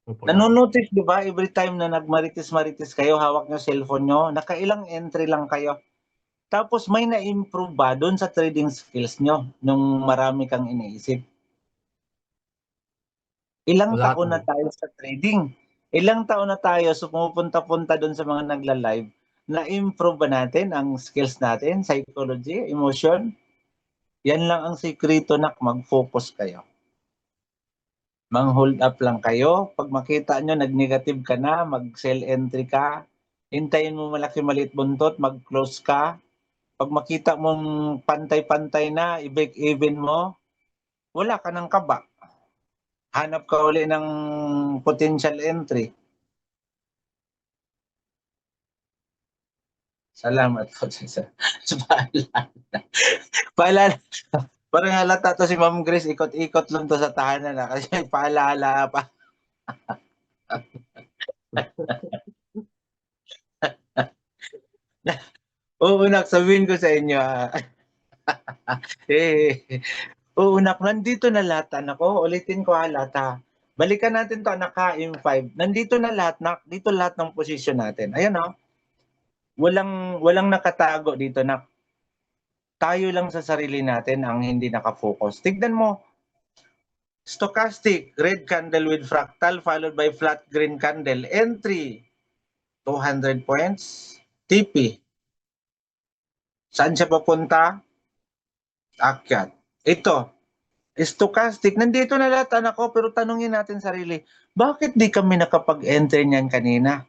Nanonotice, di ba? Every time na nagmaritis-maritis kayo, hawak nyo cellphone nyo, nakailang entry lang kayo. Tapos may na-improve ba doon sa trading skills nyo nung marami kang iniisip? Ilang Wala taon na tayo sa trading? Ilang taon na tayo pumupunta-punta doon sa mga nagla-live? Na-improve ba natin ang skills natin, psychology, emotion? Yan lang ang sikreto, nak, mag-focus kayo. Mang-hold up lang kayo. Pag makita nyo, nag-negative ka na, mag-sell entry ka, hintayin mo malaki maliit buntot, mag-close ka. Pag makita mong pantay-pantay na, i-break even mo, wala ka ng kaba. Hanap ka uli ng potential entry. Salamat po sa paalala. Paalala. Parang halata to si Ma'am Grace, ikot-ikot lang to sa tahanan na kasi may paalala pa. Oo, nak, sabihin ko sa inyo. Oo, nak, nandito na lahat, anak ko. Ulitin ko lahat, ha. Balikan natin to, anak, ha, M5. Nandito na lahat, nak. Dito lahat ng posisyon natin. Ayan, ha. Walang nakatago dito, nak. Tayo lang sa sarili natin ang hindi nakafocus. Tignan mo, stochastic, red candle with fractal followed by flat green candle. Entry, 200 points. TP, saan siya papunta? Akyat. Ito, stochastic. Nandito na lahat, anak ko, pero tanungin natin sarili, bakit di kami nakapag-enter niyan kanina?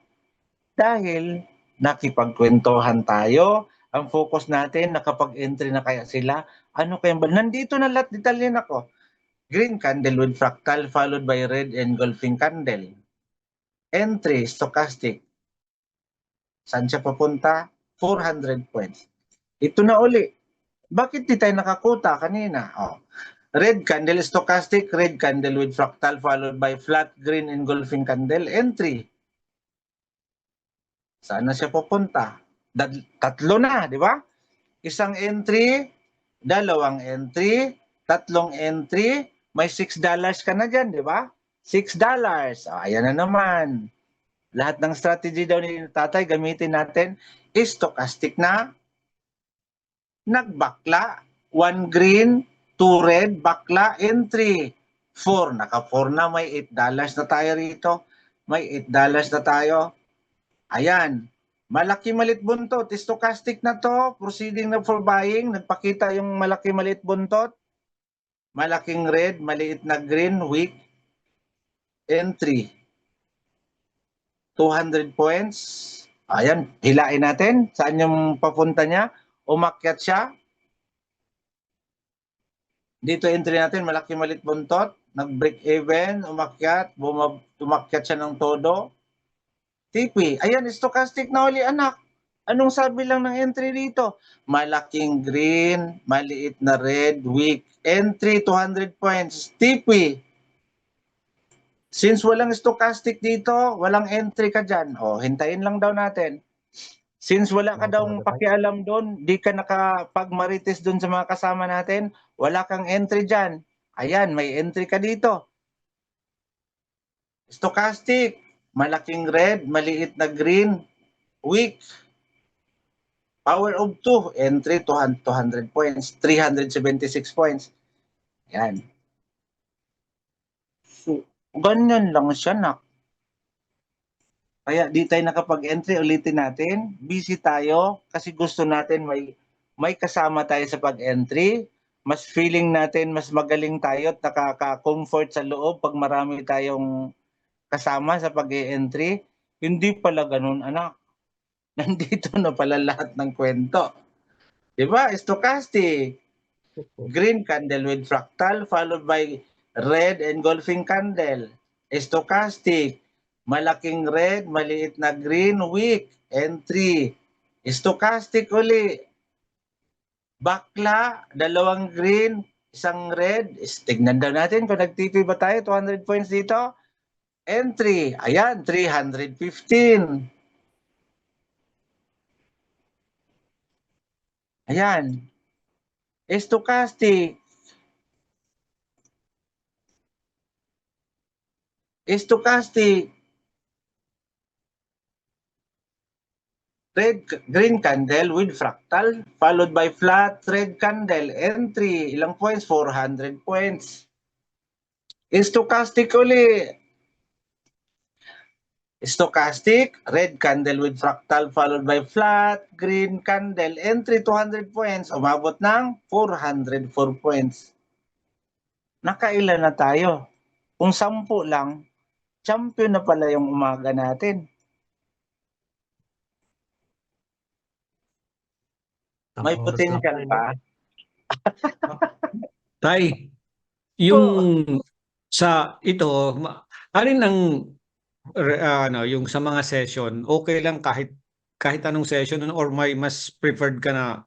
Dahil nakipagkwentuhan tayo, ang focus natin, nakapag-entry na kaya sila. Ano kaya ba? Nandito na lahat, detalyin ako. Green candle with fractal followed by red engulfing candle. Entry, stochastic. Saan siya papunta? 400 points. Ito na uli. Bakit di tayo nakakuta kanina? Oh. Red candle, stochastic, red candle with fractal followed by flat green engulfing candle. Entry. Saan na siya pupunta? Tatlo na, di ba? Isang entry, dalawang entry, tatlong entry, may $6 ka na dyan, di ba? $6. Ayan na naman. Lahat ng strategy daw ni tatay gamitin natin is stochastic na. Nagbakla, 1 green, 2 red, bakla, entry. 4, naka 4 na, may $8 na tayo rito. May $8 na tayo. Ayan, malaki malit buntot, stochastic na to, proceeding na for buying, nagpakita yung malaki malit buntot, malaking red, maliit na green, weak, entry, 200 points, ayan, hilain natin, saan yung papunta niya, umakyat siya, dito entry natin, malaki malit buntot, nag-break even, umakyat, umakyat siya ng todo, TP. Ayan, stochastic na uli, anak. Anong sabi lang ng entry dito? Malaking green, maliit na red, weak. Entry, 200 points. TP. Since walang stochastic dito, walang entry ka dyan. O, hintayin lang daw natin. Since wala ka daw pakialam doon, di ka nakapagmarites doon sa mga kasama natin, wala kang entry dyan. Ayan, may entry ka dito. Stochastic. Malaking red, maliit na green, weak. Power of 2, entry 200 points, 376 points. Yan. So, ganyan lang siya, nak. Kaya di tayo nakapag-entry, ulitin natin. Busy tayo kasi gusto natin may kasama tayo sa pag-entry. Mas feeling natin, mas magaling tayo at nakaka-comfort sa loob pag marami tayong kasama sa pag-entry. Hindi pala ganun, anak. Nandito na pala lahat ng kwento. Diba? Stochastic. Green candle with fractal followed by red engulfing candle. Stochastic. Malaking red, maliit na green, weak. Entry. Stochastic uli. Bakla, dalawang green, isang red. Tignan daw natin kung nag-TP ba tayo. 200 points dito. Entry. Ayan, 315. Ayan. Stochastic. Stochastic. Green candle with fractal followed by flat red candle. Entry. Ilang points? 400 points. Stochastic uli. Stochastic, red candle with fractal followed by flat, green candle, entry 200 points, umabot ng 404 points. Nakailan na tayo? Kung 10 lang, champion na pala yung umaga natin. May Tamang oras lang potential tayo, pa. Tay, yung sa ito, alin ang yung sa mga session, okay lang kahit anong session or may mas preferred ka na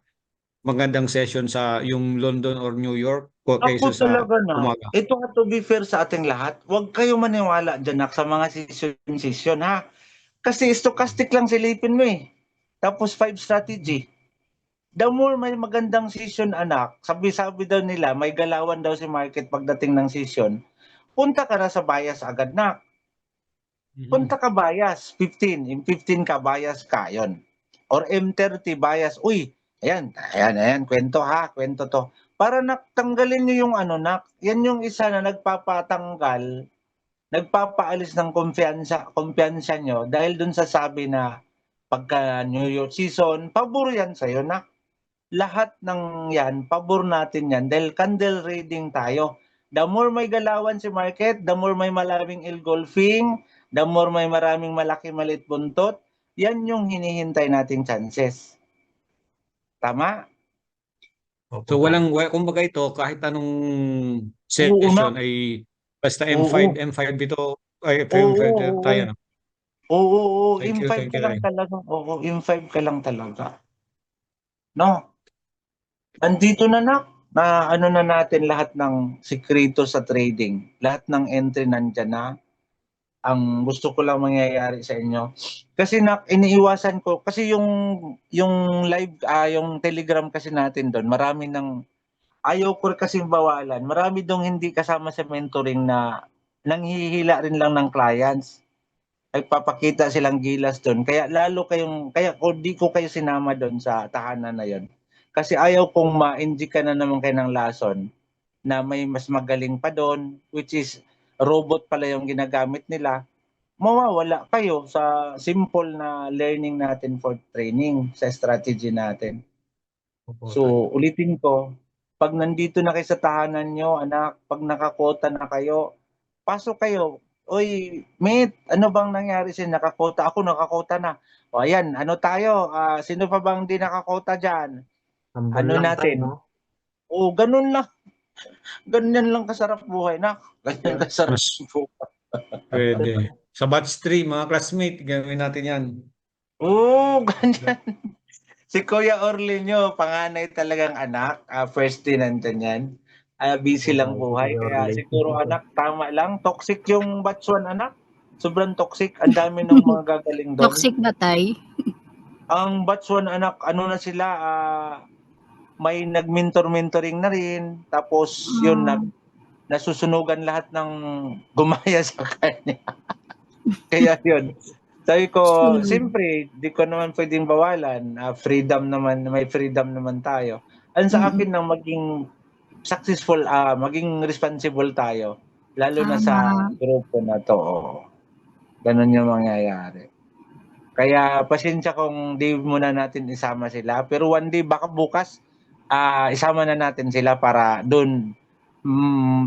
magandang session sa yung London or New York o kaysa Ako sa talaga na, umaga? ito to be fair sa ating lahat, huwag kayo maniwala dyan sa mga session ha. Kasi stochastic lang silipin mo eh. Tapos 5 strategy. The more may magandang session anak, sabi-sabi daw nila, may galawan daw si market pagdating ng session, punta ka na sa bias agad na. Punta ka bias, 15. Yung 15 ka, bias ka, yon. Or M30 bias, uy, ayan, kwento ha, kwento to. Para natanggalin nyo yung yan yung isa na nagpapatanggal, nagpapaalis ng kumpiyansa nyo dahil dun sa sabi na pagka New York season, pabor yan sa'yo na. Lahat ng yan, pabor natin yan dahil candle reading tayo. The more may galawan si market, the more may maraming engulfing, the more may maraming malaki maliit buntot, yan yung hinihintay nating chances. Tama? Opo, So tay. kumbaga ito, kahit anong Oo, session na. ay basta Oo. M5 ito, ay Oo, M5 oo, tayo, no? Oo, Thank you, M5 thank ka you, lang tay. talaga. Oo, M5 ka lang talaga. No? Andito na ano na natin lahat ng sikreto sa trading. Lahat ng entry nandyan na. Ang gusto ko lang mangyayari sa inyo. Kasi iniiwasan ko, kasi yung live, yung Telegram kasi natin doon, marami ayaw ko kasi bawalan. Marami dong hindi kasama sa mentoring na nanghihila rin lang ng clients. Ay papakita silang gilas doon. Kaya kaya di ko kayo sinama doon sa tahanan na yon. Kasi ayaw kong ma-enji ka na naman kayo ng lason na may mas magaling pa doon, which is robot pala yung ginagamit nila. Mawawala kayo sa simple na learning natin for training sa strategy natin. Opo, tay. So, ulitin ko, pag nandito na kayo sa tahanan nyo, anak, pag nakakota na kayo, pasok kayo. Oy, mate, ano bang nangyari sa nakakota? Ako nakakota na. O ayan, ano tayo? Sino pa bang di nakakota dyan? Tambal Ano lang, tay, natin? no? O, ganun lang. Ganyan lang kasarap buhay, nak. Ganyan kasarap Mas buhay. pwede. Sa batch 3, mga classmate, gawin natin yan. Oo, ganyan. Si Kuya Orlinyo, panganay talagang anak. First din nandyan yan. Busy Opo, lang tay, si buhay. Kuya Kaya Orly. siguro anak, tama lang. Toxic yung batch 1 anak. Sobrang toxic. Ang dami ng mga gagaling doon. Toxic ba, Tay? Ang batch 1 anak, ano na sila, may nag-mentoring na rin. Tapos yun, nasusunugan lahat ng gumaya sa kanya. Kaya yun. Sabi ko, siyempre, di ko naman pwedeng bawalan. Freedom naman, may freedom naman tayo. Ang sa akin nang maging successful, maging responsible tayo. Lalo na sa grupo na to. Ganun yung mangyayari. Kaya pasensya kung di muna natin isama sila. Pero one day, baka bukas, isama na natin sila para doon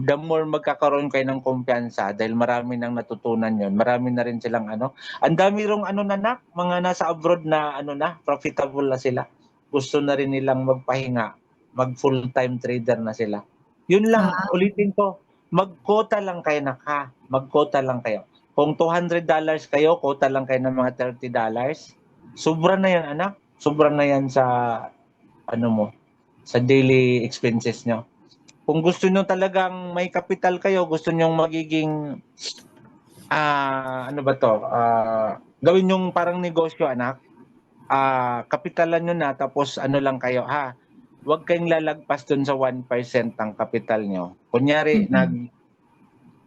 the more magkakaroon kayo ng kumpiyansa dahil marami nang natutunan yon, marami na rin silang ang dami rong mga nasa abroad na profitable na sila, gusto na rin nilang magpahinga, mag full-time trader na sila. Yun lang, ulitin ko, mag-quota lang kayo mag-quota lang kayo. Kung $200 kayo, quota lang kayo ng mga $30, sobra na yan anak, sobra na yan sa sa daily expenses nyo. Kung gusto nyo talagang may kapital kayo, gusto nyo magiging gawin yung parang negosyo anak, kapitalan nyo na tapos lang kayo ha. Huwag kayong lalagpas dun sa 1% ng kapital nyo. Kunyari, nag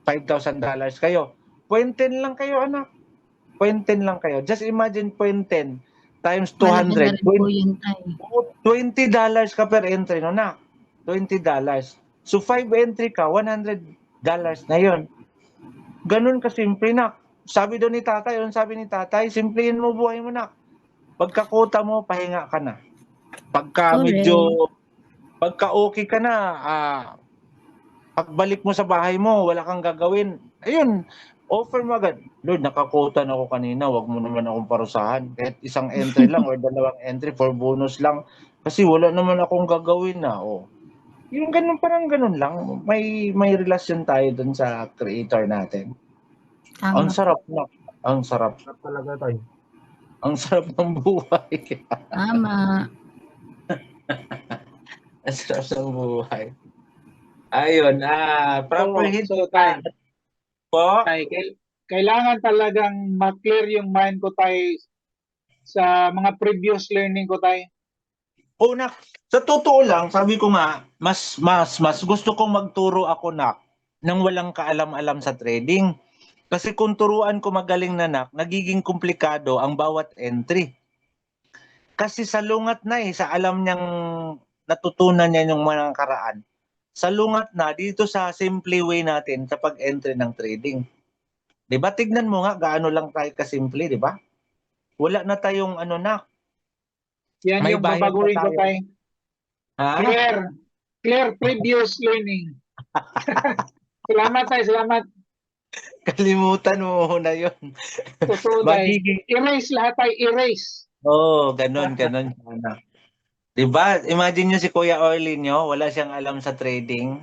$5,000 kayo. 0.10 lang kayo anak. 0.10 lang kayo. Just imagine 0.10 times 200. $20 ka per entry no na. $20. So 5 entry ka, $100 dollars na yun. Ganun kasimple, nak. Sabi doon ni tatay, sabi ni tatay, simplihin mo buhay mo, nak. Pagkakota mo, pahinga ka na. Pagka okay ka na, pagbalik mo sa bahay mo, wala kang gagawin. Ayun, offer mo agad. Lord, nakakota na ako kanina, wag mo naman akong parusahan. Kahit isang entry lang or dalawang entry for bonus lang. Kasi wala naman akong gagawin na. Oh. Yung ganun, parang ganun lang. May relasyon tayo dun sa creator natin. Ang Tama. sarap na. Ang sarap. Sarap talaga tayo. Ang sarap ng buhay. Tama. Ang sarap ng buhay. Ayun, proper hit Tay, po. kailangan talagang ma-clear yung mind ko tay sa mga previous learning ko tay. Una, sa totoo lang, sabi ko nga, mas gusto kong magturo ako nang walang kaalam-alam sa trading. Kasi kung turuan ko magaling na nagiging komplikado ang bawat entry. Kasi salungat na sa alam niyang natutunan niya yung mga nakaraan. Salungat na dito sa simple way natin sa pag-entry ng trading. 'Di ba? Tignan mo nga gaano lang tayo kasimple, 'di ba? Wala na tayong Yan May yung bayad babaguhin pa ko tayo. tay. Ha? Clear previous learning. Salamat tay, salamat. Kalimutan mo na 'yon. Totoo tay. Magiging Erase lahat tay, erase. ganun sana. 'Di ba? Imagine niyo si Kuya Orlinio, wala siyang alam sa trading.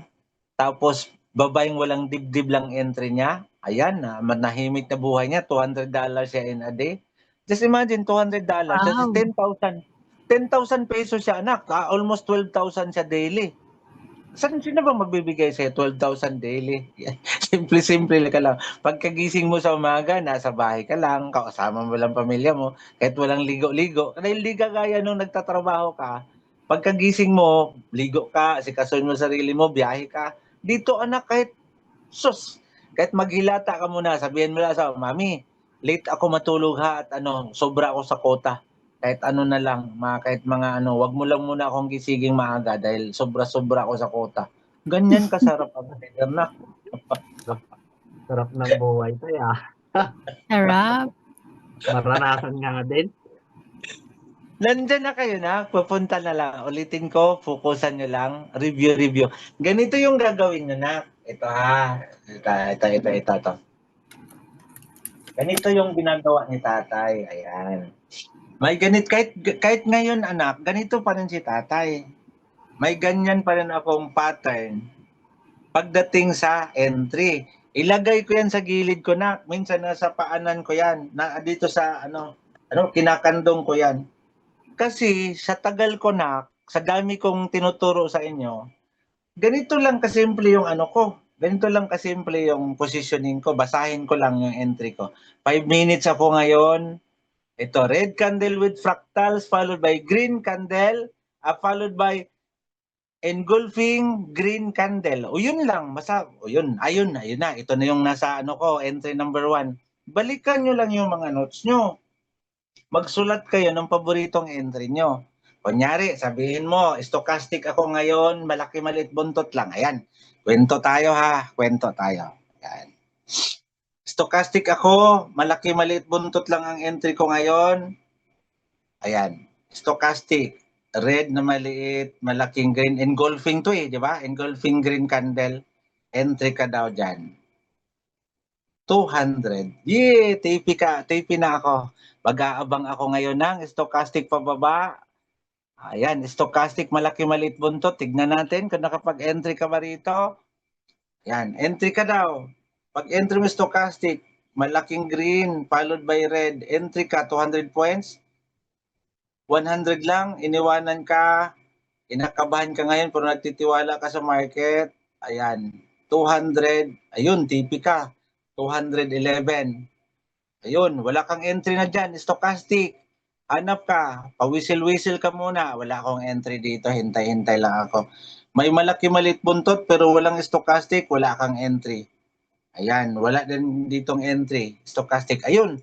Tapos babaeng walang dibdib lang entry niya. Ayan, manahimik na buhay niya, $200 siya in a day. Just imagine, $200. That's Wow. 10,000. 10,000 pesos siya, anak. Almost 12,000 siya daily. Sino ba magbibigay sa'yo 12,000 daily? Simple-simple ka lang. Pagkagising mo sa umaga, nasa bahay ka lang, kasama mo lang pamilya mo, kahit walang ligo-ligo. Dahil di kagaya nung nagtatrabaho ka, pagkagising mo, ligo ka, asikasohin mo sarili mo, biyahe ka. Dito anak, kahit maghilata ka muna, sabihin mo lang sa mami, late ako matulog ha at sobra ako sa kota. Kahit na lang, kahit mga wag mo lang muna akong gisinging maaga dahil sobra-sobra ako sa kota. Ganyan kasarap ang anak. Sarap ng buhay tayo. Sarap. Maranasan nga din. Nandyan na kayo pupunta na lang. Ulitin ko, fokusan nyo lang, review. Ganito yung gagawin nyo Ito Ito. Ganito yung ginagawa ni tatay. Ayan. May kahit ngayon anak, ganito pa rin si tatay. May ganyan pa rin akong pattern. Pagdating sa entry, ilagay ko yan sa gilid ko minsan nasa paanan ko yan, dito sa kinakandong ko yan. Kasi sa tagal ko sa dami kong tinuturo sa inyo, ganito lang kasimple yung ko. Ganito lang kasimple yung positioning ko. Basahin ko lang yung entry ko. 5 minutes ako ngayon. Ito, red candle with fractals followed by green candle, followed by engulfing green candle. O yun lang, ayun na. Ito na yung nasa entry number 1. Balikan nyo lang yung mga notes nyo. Magsulat kayo ng paboritong entry nyo. Kunyari, sabihin mo, stochastic ako ngayon, malaki maliit buntot lang. Ayan, kwento tayo. Ayan. Stochastic ako, malaki maliit buntot lang ang entry ko ngayon. Ayan, stochastic, red na maliit, malaking green, engulfing to di ba? Engulfing green candle, entry ka daw dyan. 200. TP na ako. Mag-aabang ako ngayon ng stochastic pababa. Ayan, stochastic malaki maliit buntot. Tignan natin kung nakapag-entry ka ba rito. Ayan, entry ka daw. Pag entry mo stochastic, malaking green followed by red, entry ka 200 points. 100 lang, iniwanan ka, inakabahan ka ngayon pero nagtitiwala ka sa market. Ayan, 200. Ayun, TP ka. 211. Ayun, wala kang entry na dyan. Stochastic. Hanap ka. Pawisil-wisil ka muna. Wala akong entry dito. Hintay-hintay lang ako. May malaki maliit buntot pero walang stochastic. Wala kang entry. Ayan, wala din ditong entry. Stochastic. Ayun,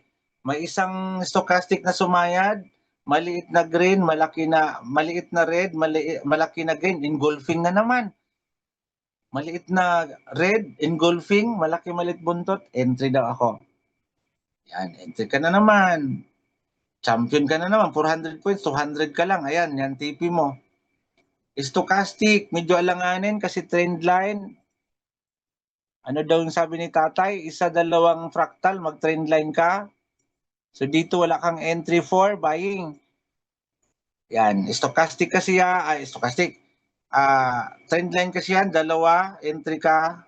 may isang stochastic na sumayad. Maliit na green, maliit na red, malaki na green. Engulfing na naman. maliit na red, engulfing, malaki maliit buntot, entry daw ako. Yan, entry ka na naman. Champion ka na naman, 400 points, 200 ka lang. Ayan, yan TP mo. Stochastic, medyo alanganin kasi trend line. Ano daw yung sabi ni tatay? Isa, dalawang fractal, mag-trend line ka. So dito wala kang entry for buying. Yan, stochastic kasi stochastic. Trend line kasi yan, dalawa, entry ka,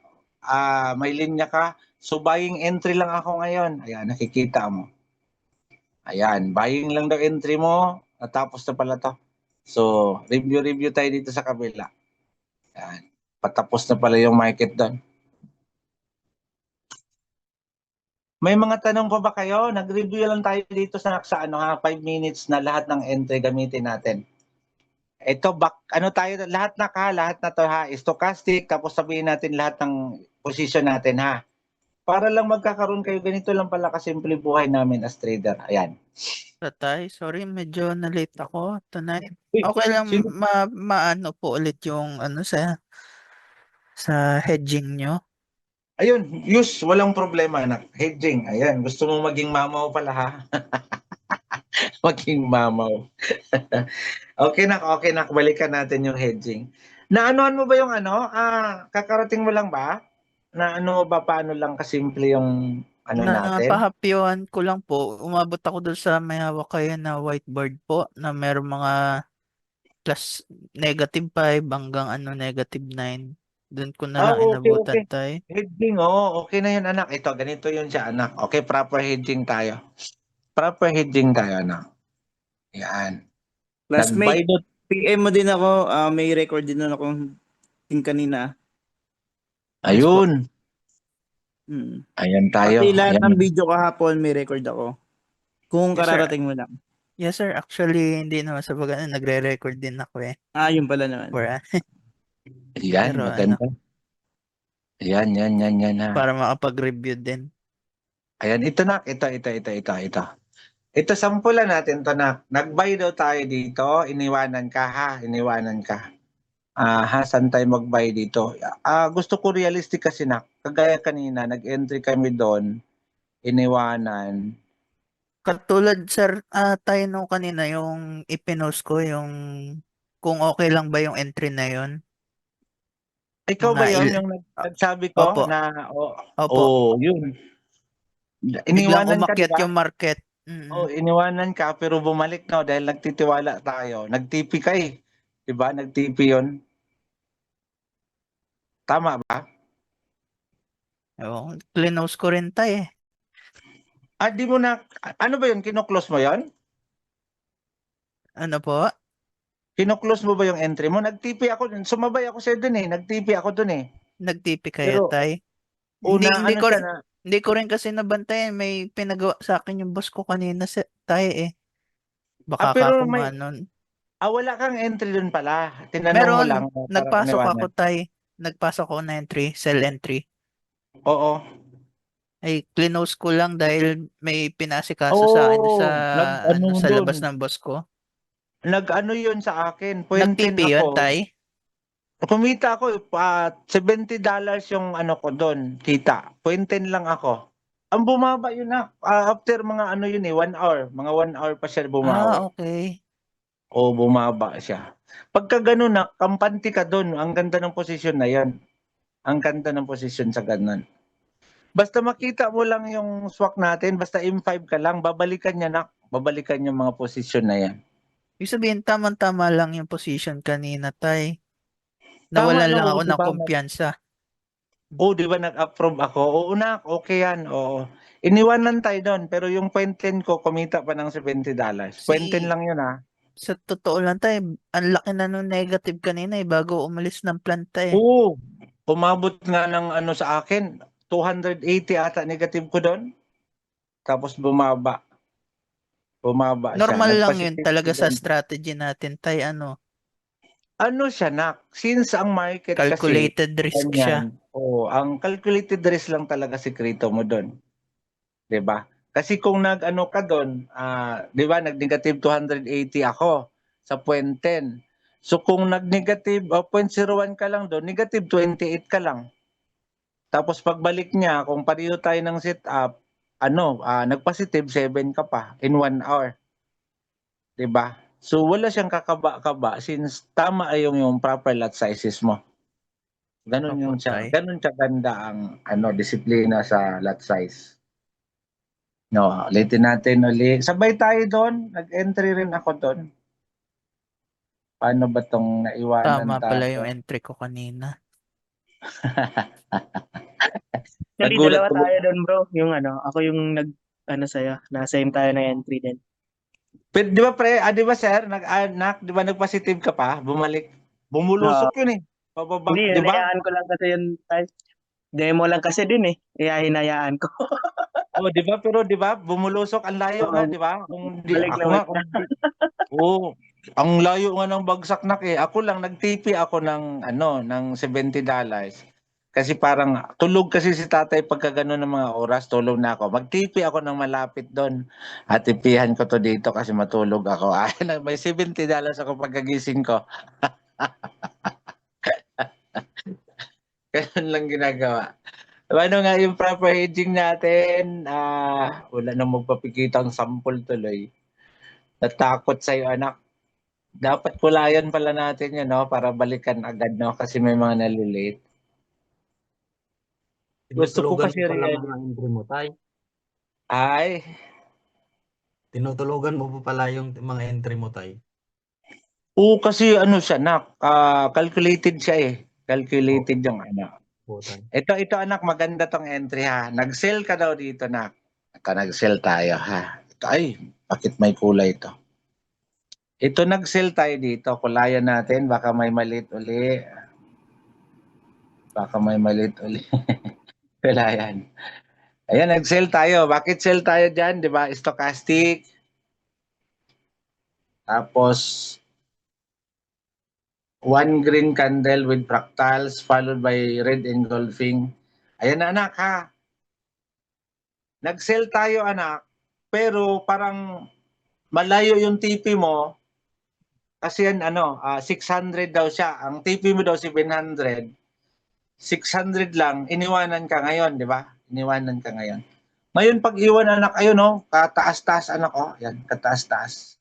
may linya ka. So buying entry lang ako ngayon. Ayan, nakikita mo. Ayan, buying lang daw entry mo. Natapos na pala to. So, review tayo dito sa kabila. Ayan, patapos na pala yung market doon. May mga tanong ko ba kayo? Nag-review lang tayo dito sa 5 minutes na lahat ng entry gamitin natin. Ito, lahat na to ha, stochastic, tapos sabihin natin lahat ng position natin ha. Para lang magkakaroon kayo, ganito lang pala kasimple buhay namin as trader. Ayan. Tatay, sorry, medyo na-late ako tonight. Uy, Okay lang sino- maano po ulit yung ano sa hedging nyo. Ayun, walang problema anak. Hedging, ayan. Gusto mo maging mamaw pala ha? Maging mamaw. Okay na. Balikan natin yung hedging. Naanuhan mo ba yung kakarating mo lang ba? Naano mo ba paano lang kasimple yung natin? Napahapyawan ko lang po. Umabot ako doon sa may hawak kayo na whiteboard po na meron mga plus -5 hanggang -9. Doon ko na lang inabutan tay. Hedging, okay na yun anak. Ito, ganito yun siya anak. Okay, proper hedging tayo. Anak. Yan. Classmate, Nag-buy PM mo din ako. May record din na akong kanina. Ayun. Ayan tayo. Pati lahat Ayan. ng video kahapon, may record ako. Kung Yes, sir. kararating mo lang. Yes sir, actually hindi naman sa bagay nagre-record din ako eh. Yun pala naman. Ayan, Pero maganda. Ayan ha. para makapag-review din. Ayan, ito na. Ito. Ito, sampulan natin to na. Nag-buy daw tayo dito. Iniwanan ka. Saan tayo mag-buy dito? Gusto ko realistic kasi na. Kagaya kanina, nag-entry kami doon. Iniwanan. Katulad sir, tayo nung kanina yung ipinost ko yung kung okay lang ba yung entry na yun. Ikaw ba Mga yun yung nagsabi ko Opo. na Opo. yun. Biglang Iniwanan ka, umakyat diba? yung market. Iniwanan ka pero bumalik na dahil nagtitiwala tayo. Nag-TP ka eh. Diba? Nag-TP yun. Tama ba? Clinose ko rin tayo eh. Di mo na, ano ba yun? Kino-close mo yun? Ano po? Kino-close mo ba yung entry mo? Nag-TP ako dun. Sumabay ako sa'yo dun eh. Nag-TP ako dun eh. Nag-TP kayo Pero, tay? Hindi ko rin kasi nabantayan. May pinagawa sa akin yung boss ko kanina tayo eh. Baka pero kumanon. wala kang entry dun pala. Tinanong mo lang. Nagpasok ako tay. Nagpasok ako na entry, sell entry. Oo. Ay, clinose ko lang dahil may pinasikaso sa akin sa labas ng boss ko. Nag-ano yun sa akin. Nag-TP yun, tay? Kumita ako, $70 yung ko doon, kita. 0.10 lang ako. Ang bumaba yun after mga 1 hour. Mga 1 hour pa siya bumaba. Okay. Bumaba siya. Pagka ganun kampante ka doon, ang ganda ng posisyon na yan. Ang ganda ng posisyon sa ganun. Basta makita mo lang yung swak natin, basta M5 ka lang, babalikan yung mga posisyon na yan. Ibig sabihin, tama-tama lang yung position kanina, tay. Nawalan lang ako ng kumpiyansa. Di ba nag-approve ako? Oo na, okay yan. Oo. Iniwanan tayo doon, pero yung 0.10 ko, kumita pa ng $70. 0.10 lang yun Sa totoo lang tayo, ang laki na nung negative kanina bago umalis ng planta eh. Oo. Umabot nga ng sa akin, 280 ata negative ko doon. Tapos bumaba. Normal siya. lang yun talaga sa strategy natin, tay. Ano siya since ang market calculated kasi, risk siya. Ang calculated risk lang talaga sikreto mo doon. 'Di ba? Kasi kung ka doon, 'di ba, nag-negative 280 ako sa 0.10. So kung nag-negative 0.01 ka lang doon, negative 28 ka lang. Tapos pagbalik niya, kung pareho tayo ng setup, nag-positive 7 ka pa in 1 hour. 'Di ba? So wala siyang kakaba-kaba since tama ay yung proper lot sizes mo. Ganun yung Opo, siya. tay. Ganun siya ganda ang disiplina sa lot size. No, ulitin natin uli. Sabay tayo doon. Nag-entry rin ako doon. Paano ba tong naiwanan Tama pala yung tayo? entry ko kanina. Actually, Nagulat dalawa ko. tayo doon, bro. Yung ako yung sa'yo. Na-same tayo na entry din. Pero di ba di ba sir, di ba nag-positive ka pa? Bumalik. Bumulusok yun eh. Pababa, Hindi, di ba? hinayaan ko lang kasi yun. Demo lang kasi din eh. Kaya hinayaan ko. Oh, di ba? Pero di ba? Bumulusok ang layo nga, di ba? Kung di, Balik ako na nga, kung di, oh, ang layo nga ng bagsak nak eh. Ako lang, nag-TP ako ng $70. Kasi parang tulog kasi si tatay pagka gano'n ng mga oras, tulog na ako. Mag-TP ako ng malapit doon. At tipihan ko to dito kasi matulog ako. May $70 ako pagkagising ko. Ganun lang ginagawa. Ano nga yung proper hedging natin? Wala nang magpapikitang sample tuloy. Natakot sa'yo anak. Dapat kulayan pala natin yun, no? Para balikan agad, no? Kasi may mga nalilate. Gusto ko Tinutulugan kasi mo pala rin. mga entry mo, tay. Ay, Tinutulugan mo pa pala yung mga entry mo, tay. kasi siya, nak. Calculated siya eh. Calculated yung Po, tay. Ito anak, maganda tong entry ha. Nag-sell ka daw dito, nak. Nag-sell tayo ha. Bakit may kulay ito? Ito nag-sell tayo dito. Kulayan natin. Baka may malit uli. Kulayan. Ayan, nag-sell tayo. Bakit sell tayo dyan? Di ba? Stochastic. Tapos, one green candle with fractals followed by red engulfing. Ayan na anak ha. Nag-sell tayo anak. Pero parang malayo yung TP mo. Kasi yan 600 daw siya. Ang TP mo daw 700. 600 lang. Iniwanan ka ngayon, di ba? Iniwanan ka ngayon. Ngayon pag iwan anak, ayun kataas-taas anak yan, kataas-taas.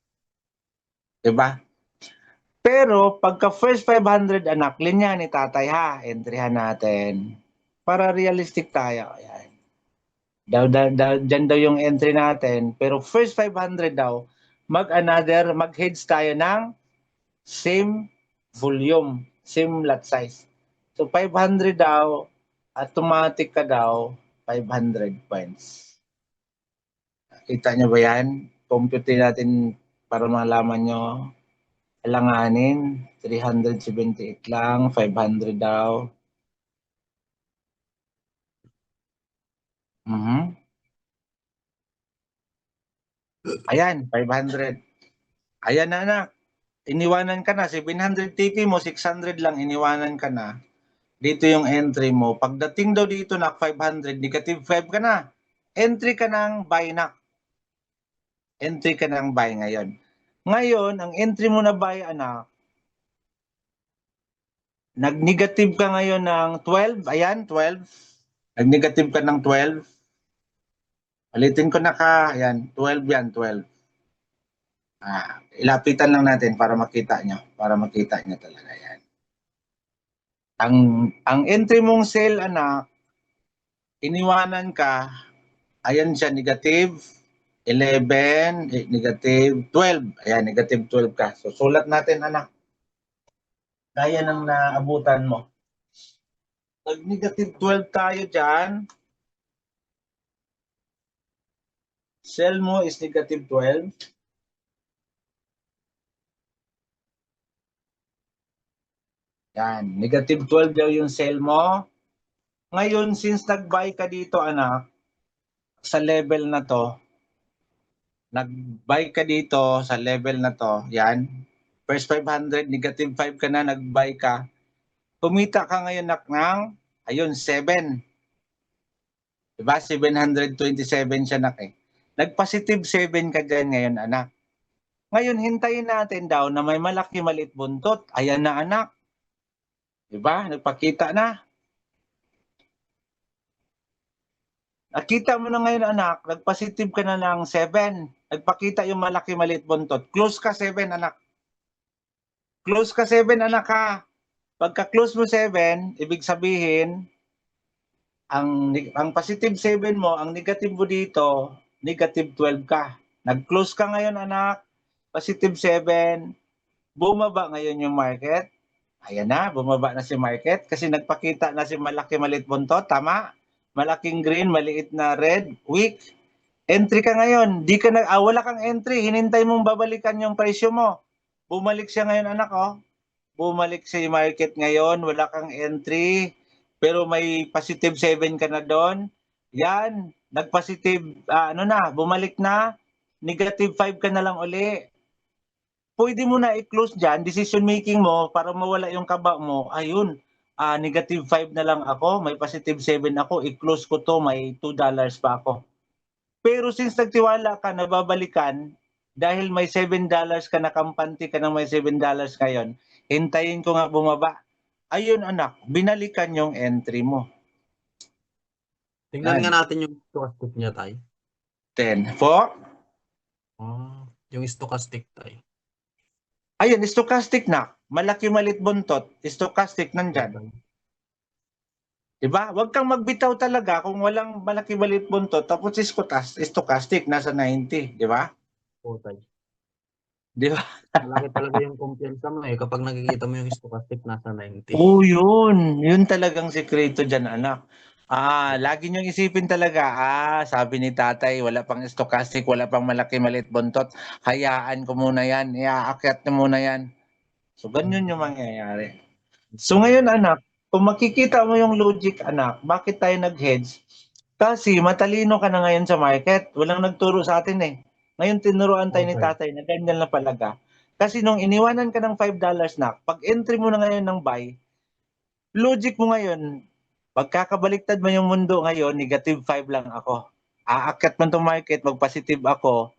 Di ba? Pero pagka first 500 anak, linya ni tatay ha, entryhan natin. Para realistic tayo. Ayan. Dyan daw yung entry natin. Pero first 500 daw, mag-hedge tayo ng same volume, same lot size. So 500 daw, automatic ka daw, 500 points. Kita nyo ba yan? Compute natin para malaman nyo. Alanganin, 378 lang, 500 daw. Ayan, 500. Ayan na anak. Iniwanan ka na. 700 TP mo, 600 lang, iniwanan ka na. Dito yung entry mo. Pagdating daw dito na 500, negative 5 ka na. Entry ka ng buy na. Entry ka ng buy ngayon. Ngayon, ang entry mo na buy, anak, nag-negative ka ngayon ng 12. Ayan, 12. Nag-negative ka ng 12. Ulitin ko na ka. Ayan, 12 yan, 12. Ilapitan lang natin para makita nyo. Para makita nyo talaga yan. Ang entry mong sale, anak, iniwanan ka, ayan siya, negative 11, negative 12. Ayan, negative 12 ka. So, sulat natin, anak. Kaya nang naabutan mo. Nag-negative 12 tayo dyan. Sell mo is negative 12. Yan, negative 12 daw yung sell mo. Ngayon, since nag-buy ka dito, anak, sa level na to, nag-buy ka dito sa level na to, yan, first 500, negative 5 ka na, nag-buy ka, kumita ka ngayon ng, ayun, 7. Diba? 727 siya nak eh. Nag-positive 7 ka dyan ngayon, anak. Ngayon, hintayin natin daw na may malaki maliit buntot. Ayan na anak. Diba? Nagpakita na. Nakita mo na ngayon anak, nagpositive ka na ng 7. Nagpakita yung malaki maliit buntot. Close ka 7 anak. Close ka 7 anak ha. Pagka close mo 7, ibig sabihin, ang positive 7 mo, ang negative mo dito, negative 12 ka. Nag-close ka ngayon anak, positive 7, bumaba ngayon yung market. Ayan na, bumaba na si market kasi nagpakita na si malaki maliit buntot, tama? Malaking green, maliit na red, weak. Entry ka ngayon, wala kang entry, hinintay mong babalikan yung presyo mo. Bumalik siya ngayon anak oh. Bumalik si market ngayon, wala kang entry, pero may positive 7 ka na doon. Yan, nag-positive, bumalik na, negative 5 ka na lang uli. Pwede mo na i-close dyan, decision making mo, para mawala yung kaba mo, ayun, negative 5 na lang ako, may positive 7 ako, i-close ko to, may $2 pa ako. Pero since nagtiwala ka, nababalikan, dahil may $7 ka na kampante ka ng may $7 ngayon, hintayin ko nga bumaba. Ayun anak, binalikan yung entry mo. Tingnan Yan. nga natin yung stochastic niya, tay. 10. Po? Yung stochastic, tay. Ayun, stochastic na. Malaki malit buntot. Stochastic nandyan. Diba? Huwag kang magbitaw talaga kung walang malaki malit buntot. Tapos stochastic, nasa 90. Diba? Po, tay. Diba? Malaki talaga yung kumpiyansa mo kapag nakikita mo yung stochastic nasa 90. Oo, yun. Yun talagang sikreto dyan, anak. Lagi niyong isipin talaga, sabi ni tatay, wala pang stochastic, wala pang malaki maliit buntot. Hayaan ko muna yan. Iaakyat na muna yan. So, ganyan yung mangyayari. So, ngayon, anak, kung makikita mo yung logic, anak, bakit tayo nag-hedge? Kasi matalino ka na ngayon sa market. Walang nagturo sa atin eh. Ngayon, tinuruan tayo ni tatay na ganyan na palaga. Kasi nung iniwanan ka ng $5 na, pag entry mo na ngayon ng buy, logic mo ngayon, pagkakabaliktad mo yung mundo ngayon, negative 5 lang ako. Aakyat man itong market, mag-positive ako.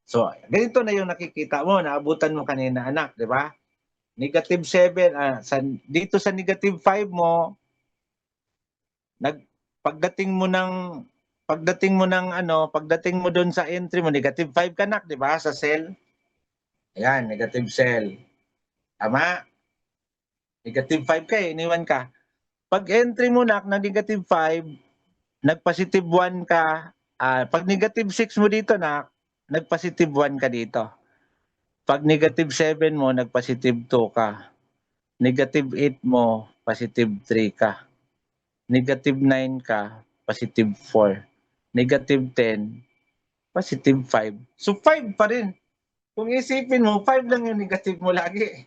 So, ganito na yung nakikita mo, naabutan mo kanina anak, di ba? Negative 7, dito sa negative 5 mo, pagdating mo doon sa entry mo, negative 5 ka nak, di ba? Sa sell. Ayan, negative sell. Tama? Negative 5 ka iniwan ka. Pag entry mo nak na negative 5, nag-positive 1 ka. Pag negative 6 mo dito nak, nag-positive 1 ka dito. Pag negative 7 mo, nag-positive 2 ka. Negative 8 mo, positive 3 ka. Negative 9 ka, positive 4. Negative 10, positive 5. So 5 pa rin. Kung isipin mo, 5 lang yung negative mo lagi.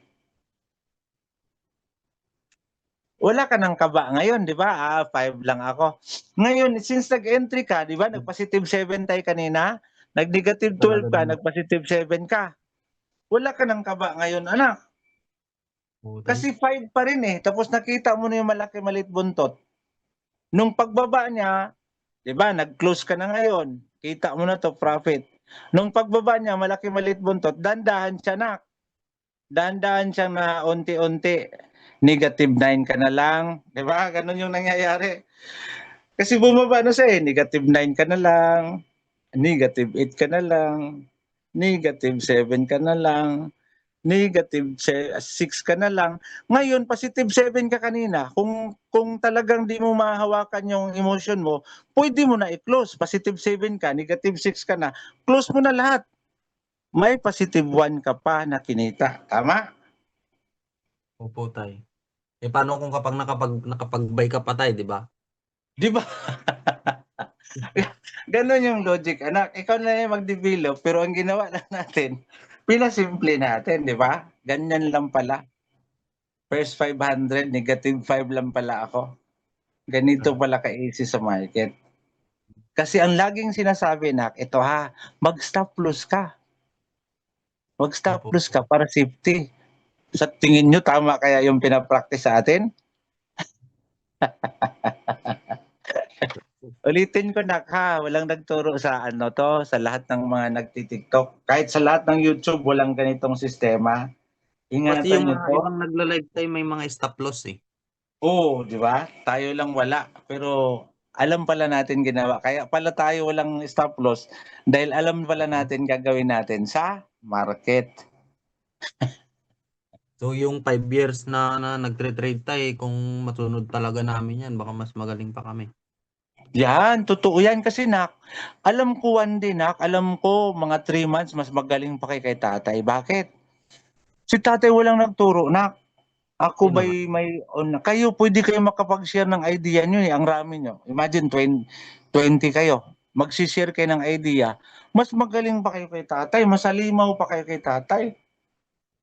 Wala ka ng kaba ngayon, di ba? 5 lang ako. Ngayon, since nag-entry ka, di ba? Nag-positive 7 tayo kanina. Nag-negative 12 ka, nag-positive 7 ka. Wala ka ng kaba ngayon, anak. Kasi 5 pa rin eh. Tapos nakita mo na yung malaki malit buntot. Nung pagbaba niya, di ba? Nag-close ka na ngayon. Kita mo na to profit. Nung pagbaba niya, malaki malit buntot, dandahan siya na. Dandahan siya na unti-unti. Negative 9 ka na lang. Di ba? Ganun yung nangyayari. Kasi bumaba na siya eh. Negative 9 ka na lang. Negative 8 ka na lang. Negative 7 ka na lang. Negative 6 ka na lang. Ngayon, positive 7 ka kanina. Kung talagang di mo mahawakan yung emotion mo, pwede mo na i-close. Positive 7 ka, negative 6 ka na. Close mo na lahat. May positive 1 ka pa na kinita. Tama? Opo, tay. Paano kung kapag nakapag-buy ka pa, tay, di ba? Di ba? Ganon yung logic, anak. Ikaw na yung mag-develop, pero ang ginawa lang natin, pinasimple natin, di ba? Ganyan lang pala. First 500, negative 5 lang pala ako. Ganito pala ka-easy sa market. Kasi ang laging sinasabi, nak, ito ha, mag-stop loss ka. Mag-stop loss ka para safety. Sa tingin nyo, tama kaya yung pinapractice sa atin? Ulitin ko na ha, walang nagturo sa ano to, sa lahat ng mga nagti-TikTok. Kahit sa lahat ng YouTube, walang ganitong sistema. Kasi Ingatan yung nyo mga to. ibang nagla-lifetime may mga stop loss eh. Oo, di ba? Tayo lang wala. Pero alam pala natin ginawa. Kaya pala tayo walang stop loss dahil alam pala natin gagawin natin sa market. So yung 5 years na nagtre-trade tayo, kung masunod talaga namin yan, baka mas magaling pa kami. Yan, totoo yan kasi alam ko one day alam ko mga 3 months mas magaling pa kay tatay. Bakit? Si tatay walang nagturo Ako Sino nga? kayo pwede kayo makapag-share ng idea nyo eh, ang rami nyo. Imagine 20 kayo, magsi-share kayo ng idea. Mas magaling pa kayo kay tatay, mas halimaw pa kayo kay tatay.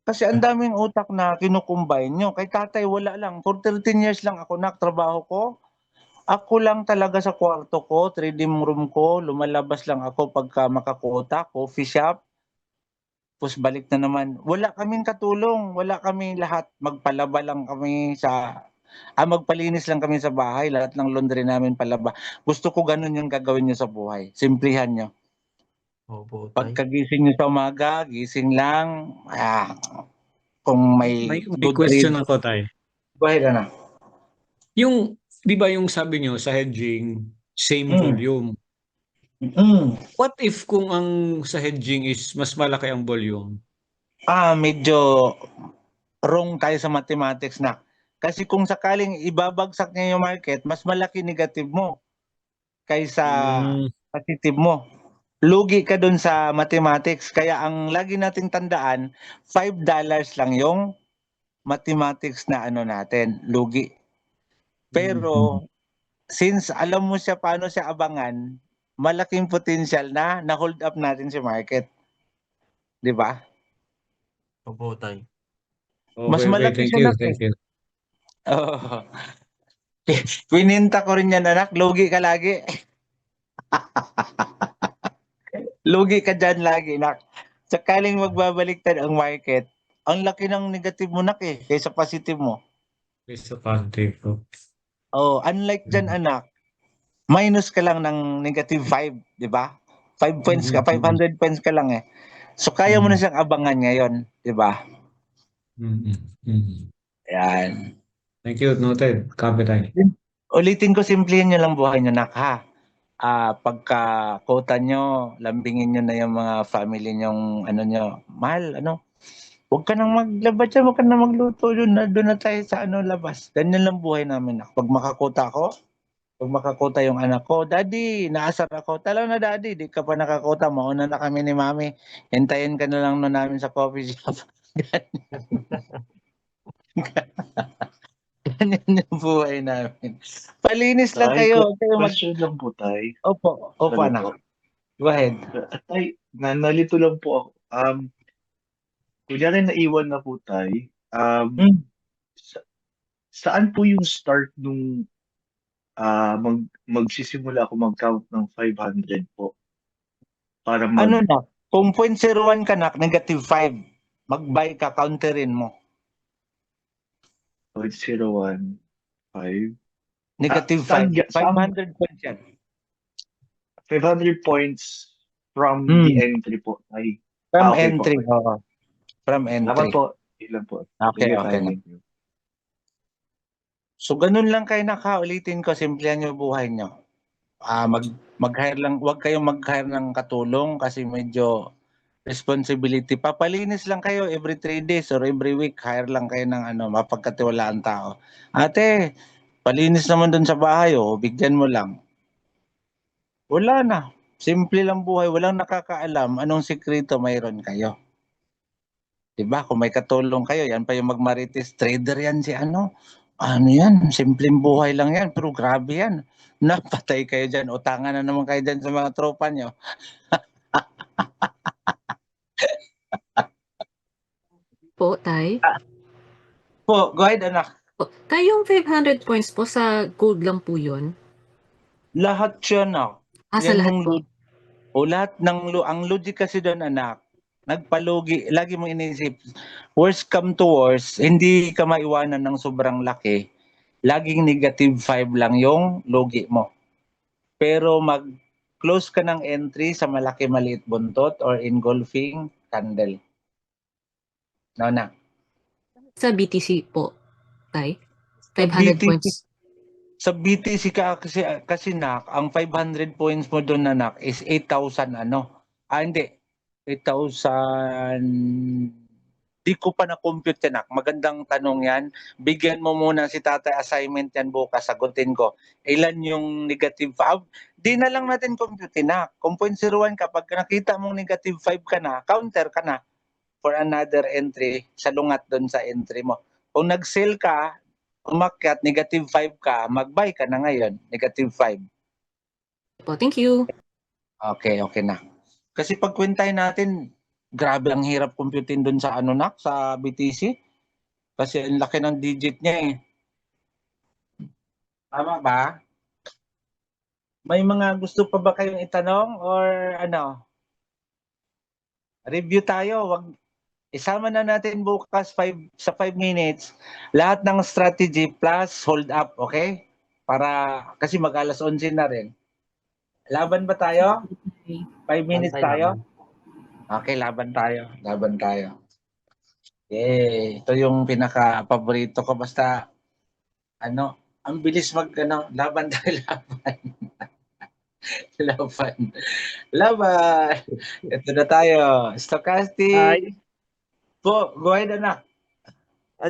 Kasi ang daming utak na kinukumbine nyo. Kay tatay wala lang. For 13 years lang ako trabaho ko. Ako lang talaga sa kwarto ko, trading room ko, lumalabas lang ako pagka makakuta, coffee shop. Tapos balik na naman. Wala kaming katulong, wala kami lahat. Magpalaba lang kami magpalinis lang kami sa bahay. Lahat ng laundry namin palaba. Gusto ko ganun yung gagawin nyo sa buhay. Simplihan nyo. Opo, tay. Pagkagising nyo sa umaga, gising lang. Kung May may good question read, ako, Tay. buhay na. Yung, di ba yung sabi nyo sa hedging, same volume. What if kung ang sa hedging is mas malaki ang volume? Medyo wrong tayo sa mathematics Kasi kung sakaling ibabagsak niya yung market, mas malaki negative mo kaysa positive mo. Lugi ka dun sa mathematics. Kaya ang lagi nating tandaan, $5 lang yung mathematics na natin, lugi. Pero since alam mo siya paano siya abangan, malaking potential na hold up natin si market. 'Di ba? Opo, tay. Mas Okay, malaki thank siya you, na thank you. Oo. Pininta ko rin yan, anak. Lugi ka lagi. Lugi ka dyan lagi, nak. Sakaling magbabaliktad ang market, ang laki ng negative mo, nak, kaysa positive mo. Sa positive ko. Unlike dyan, anak, minus ka lang ng negative 5, di ba? 5 points ka, 500 points ka lang eh. So, kaya mo na siyang abangan ngayon, di ba? Yan. Thank you, noted. Copy tayo. Ulitin ko, simplihan nyo lang buhay nyo, nak, ha? Pagka quota nyo, lambingin nyo na yung mga family nyong nyo, mahal, huwag ka nang maglaba dyan, huwag ka nang magluto, doon na tayo sa labas. Ganyan lang buhay namin. Pag makakuta ko, pag makakuta yung anak ko, Daddy, naasar ako. Tala na, Daddy, di ka pa nakakuta, mauna na kami ni Mami. Hintayin ka na lang namin sa coffee shop. Ganyan yung buhay namin. Palinis lang Tay, kayo. question lang po, tay. Opo, Sorry anak. po. Go ahead. Tay, nalito lang po ako. Kunyari naiwan na po, tay. Saan po yung start nung magsisimula ako mag-count ng 500 po? Para kung 0.01 ka, negative 5. Mag-buy ka, counterin mo. 0.01, 5. Negative 5. 500 points yan. 500 points from the entry po. From okay entry. po. Oo. From entry. Dapat po. Ilan po. Okay. Thank you. So, ganun lang kayo ulitin ko. Simplihan nyo buhay nyo. Mag-hire lang. Huwag kayong mag-hire ng katulong kasi medyo responsibility. Papalinis lang kayo every 3 days or every week. Hire lang kayo ng mapagkatiwalaan tao. Ate, palinis naman dun sa bahay. Bigyan mo lang. Wala na. Simple lang buhay. Walang nakakaalam anong sikreto mayroon kayo. Diba? Kung may katulong kayo, yan pa yung magmarites. Trader yan si ano yan? Simpleng buhay lang yan. Pero grabe yan. Napatay kayo dyan. Utangan na naman kayo dyan sa mga tropa nyo. Po, Tay? Po, go ahead, anak. Tay, yung 500 points po sa gold lang po yun? Lahat yan, sa lahat po? Lahat ang logic kasi doon, anak, nagpalugi, lagi mong iniisip, worst come to worst, hindi ka maiwanan ng sobrang laki, laging negative 5 lang yung logi mo. pero mag-close ka ng entry sa malaki maliit buntot or engulfing candle. No, na. Sa BTC po, Tay? Sa 500 BTC, points. sa BTC kasi nak, ang 500 points mo doon na nak is 8,000 ano. Hindi. 8,000. Di ko pa na-compute yan, nak. Magandang tanong yan. Bigyan mo muna si tatay assignment yan bukas. Sagutin ko. Ilan yung negative 5? Di na lang natin compute, nak. Kung 0.01 ka, pag nakita mong negative 5 ka na, counter ka na for another entry. Salungat doon sa entry mo. Kung nag-sell ka, umakyat, negative 5 ka, mag-buy ka na ngayon, negative 5. Po, thank you. Okay na. Kasi pag kwentahin natin, grabe ang hirap computein doon sa ano nak, sa BTC. Kasi ang laki ng digit niya eh. Tama ba? May mga gusto pa ba kayong itanong or ano? Review tayo, isama na natin bukas sa 5 minutes lahat ng strategy plus hold up, okay? Para kasi mag-alas 11 na rin. Laban ba tayo? 5 minutes Pantay tayo? naman. Okay, laban tayo. Ito yung pinaka-paborito ko. Basta, ang bilis laban tayo, laban. Ito na tayo. Stochastic. Po, go ahead, anak.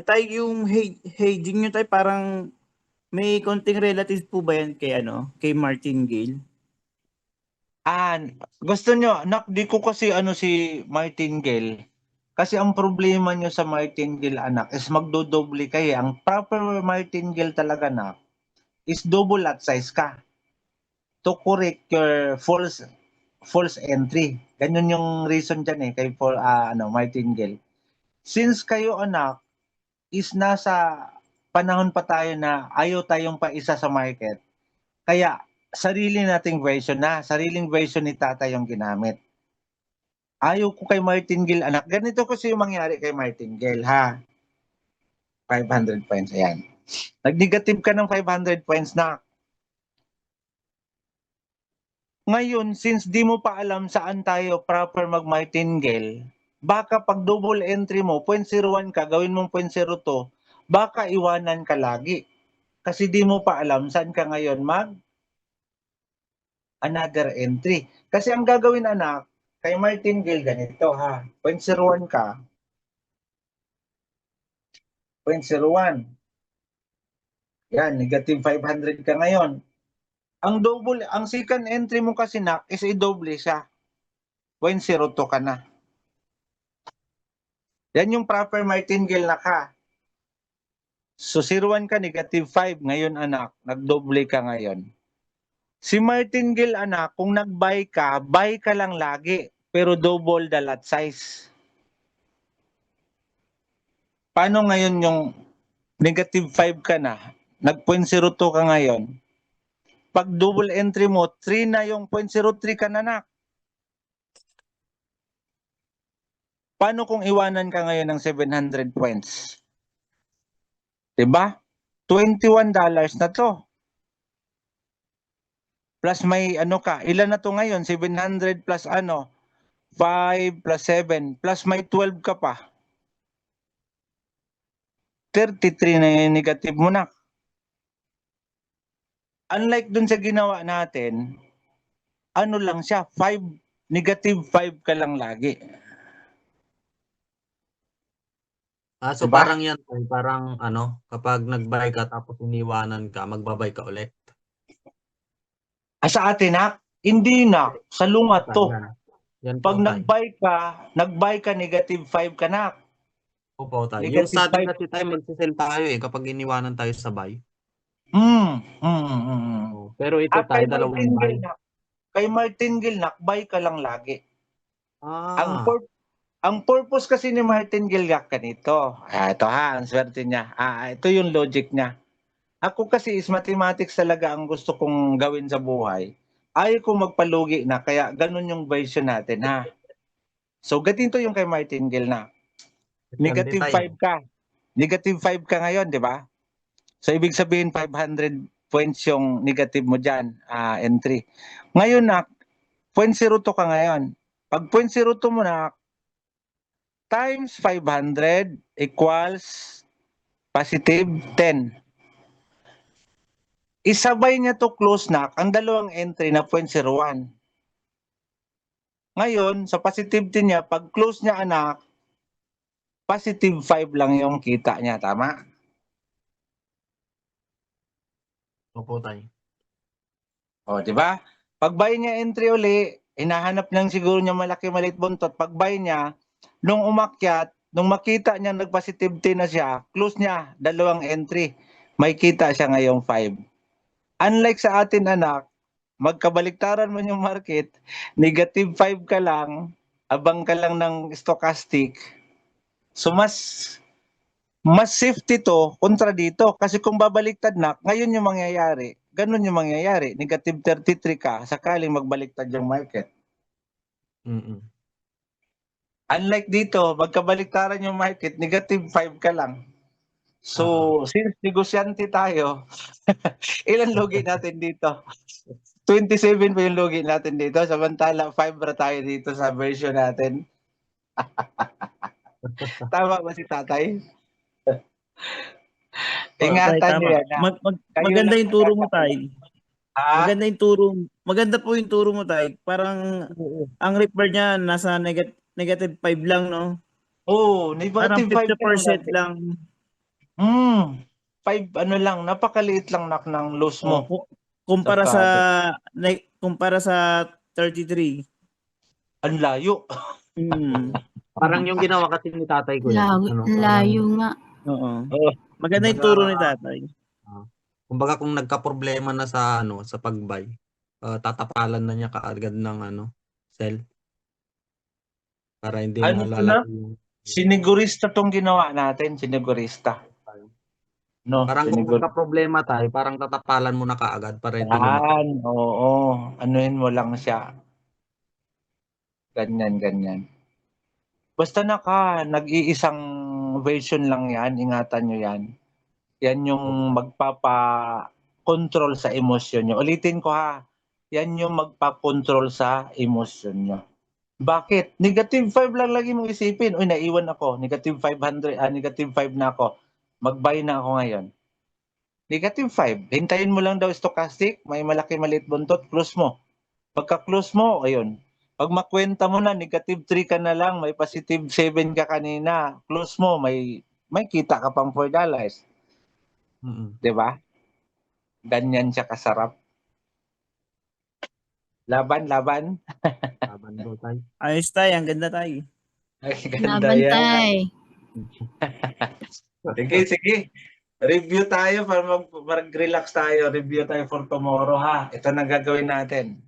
Tay, yung hedging nyo tay, parang may konting relative po ba yan kay martingale? Gusto nyo, di ko kasi si martingale. Kasi ang problema nyo sa martingale, anak, is magdodoble kayo. Ang proper martingale talaga, anak, is double lot size ka to correct your false entry. Ganyan yung reason dyan kay martingale. Since kayo, anak, is nasa panahon pa tayo na ayaw tayong paisa sa market, kaya sariling version ni tata yung ginamit. Ayaw ko kay martingale, anak. Ganito kasi yung mangyari kay martingale, ha? 500 points, ayan. Nag-negative ka ng 500 points na. Ngayon, since di mo pa alam saan tayo proper mag-martingale, baka pag double entry mo, 0.01 ka, gawin mong 0.02, baka iwanan ka lagi. Kasi di mo pa alam saan ka ngayon another entry. Kasi ang gagawin, anak, kay martingale ganito, ha? 0.01 ka. 0.01. Yan, negative 500 ka ngayon. Ang second entry mo kasi nak is i-double siya. 0.02 ka na. Yan yung proper martingale na ka. So 0.1 ka, negative 5. Ngayon, anak, nagdoble ka ngayon. Si martingale, anak, kung nag-buy ka lang lagi, pero double the lot size. Paano ngayon yung negative 5 ka na, nag-0.02 ka ngayon, pag double entry mo, 3 na yung 0.03 ka na, anak. Paano kung iwanan ka ngayon ng 700 points? Diba? $21 na to. Plus may ilan na to ngayon? 700 plus 5 plus 7 plus may 12 ka pa. 33 na yung negative mo na. Unlike dun sa ginawa natin, lang siya, negative 5 ka lang lagi. So Diba? parang yan, parang kapag nag-buy ka tapos iniwanan ka, magbabay ka ulit. Sa atin, hindi na. Sa lungat to. Yan Pag po, nag-buy ka, negative 5 ka na. Opo, tayo. Negative Yung sa atin 5. kasi tayo, magsisell tayo kapag iniwanan tayo sa buy. Pero ito tayo, dalawang buy. Kay martingale, buy ka lang lagi. Ah. Ang purpose kasi ni martingale ganito. Ito ang swerte niya. Ito yung logic niya. Ako kasi is mathematics talaga ang gusto kong gawin sa buhay. Ayaw kong magpalugi na, kaya ganun yung version natin, ha. So, ganito yung kay martingale na. Negative 5 ka. Negative 5 ka ngayon, di ba? So, ibig sabihin 500 points yung negative mo dyan, entry. Ngayon na, 0.02 ka ngayon. Pag 0.02 mo na, times 500 equals positive 10. Isabay niya to close na ang dalawang entry na 0.01. Ngayon, sa positive 10 niya, pag close niya anak, positive 5 lang yung kita niya, tama? Opo, tay. O, di ba? Pag buy niya entry uli, hinahanap lang siguro niya malaki maliit buntot. Pag buy niya, nung umakyat, nung makita niya nag-positive 10 na siya, close niya, dalawang entry. May kita siya ngayong 5. Unlike sa atin anak, magkabaliktaran mo yung market, negative 5 ka lang, abang ka lang ng stochastic. So mas safety to kontra dito. Kasi kung babaliktad na, ngayon yung mangyayari, ganun yung mangyayari. Negative 33 ka, sakaling magbaliktad yung market. Unlike dito, magkabaliktaran yung market, negative 5 ka lang. So, since negosyante tayo, ilan logi natin dito? 27 pa yung logi natin dito, samantala 5 ra tayo dito sa version natin. Tama ba si tatay? Ingatan niyo yan. Maganda yung turo mo, tay. Maganda yung turo. Maganda po yung turo mo, tay. Parang ang repair niya nasa negative 5 lang, no? Oo, negative 5 lang. 5 ano lang, napakaliit lang ng loss mo. Kumpara sa 33. Ang layo. Parang yung ginawa kasi ni tatay ko. Layo nga. Oo. Maganda yung turo ni tatay. Kumbaga kung nagka-problema na sa pagbay, tatapalan na niya kaagad ng sell. Para hindi maalala. Sinigurista tong ginawa natin, sinigurista. No, Parang kung nagka-problema tayo, parang tatapalan mo na kaagad para hindi oo. Anuhin mo lang siya. Ganyan. Basta nag-iisang version lang yan, ingatan nyo yan. Yan yung magpapa-control sa emosyon nyo. Ulitin ko ha, yan yung magpa-control sa emosyon nyo. Bakit? Negative 5 lang lagi mong isipin. Uy, naiwan ako. Negative 500, negative 5 na ako. Mag-buy na ako ngayon. Negative 5. Hintayin mo lang daw stochastic, may malaki maliit buntot, close mo. Pagka-close mo, ayun. Pag makwenta mo na, negative 3 ka na lang, may positive 7 ka kanina, close mo, may kita ka pang $4. Diba? Ganyan siya kasarap. Laban. Laban daw tayo. Ayos tayo, ang ganda tayo. Ay, ganda Laban yan. tay. Sige. Review tayo para mag-relax tayo. Review tayo for tomorrow ha. Ito na gagawin natin.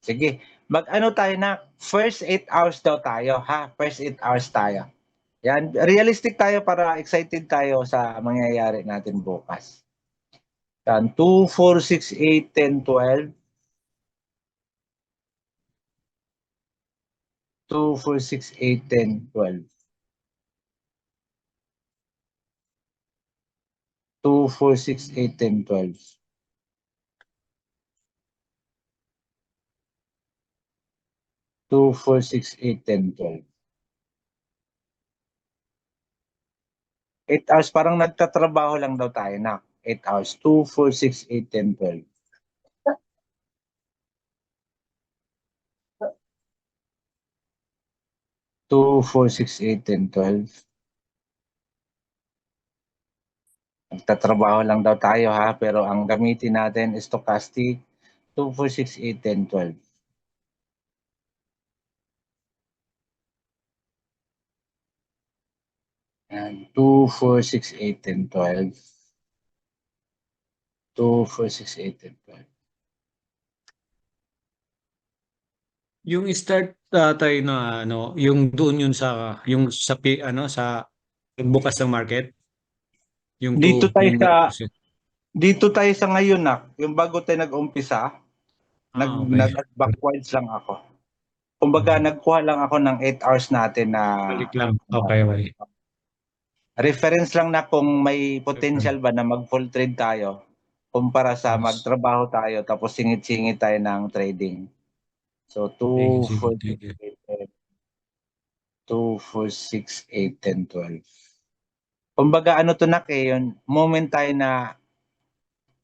Sige. Mag-ano tayo na, first 8 hours daw tayo ha. First 8 hours tayo. Yan. Realistic tayo para excited tayo sa mangyayari natin bukas. Yan. 2, 4, 6, 8, 10, 12. 2, 4, 6, 8, 10, 12. 2, 4, 6, 8, 10, 12. 2, 4, 6, 8, 10, 12. 8 hours, parang nagtatrabaho lang daw tayo na. 8 hours. 2, 4, 6, 8, 10, 12. Two, 4, 6, 8, 10, 12. Nagtatrabaho lang daw tayo ha, pero ang gamitin natin is stochastic. 2, 4, 6, 8, 10, 12. And 2, 4, 6, 8, 10, 12. 2, 4, 6, 8, 10, 12. Yung start tayo na yung doon yun sa bukas ng market. Yung dito tayo sa ngayon na, yung bago tayo nag-umpisa, nag-backwards lang ako. Kumbaga nagkuha lang ako ng 8 hours natin na balik lang. Okay. Reference lang na kung may potential ba na mag-full trade tayo. kumpara sa Yes. magtrabaho tayo tapos singit-singit tayo ng trading. So, Sige. 2, 4, 6, 8, 10, 12. Kumbaga ano to nak yun, moment tayo na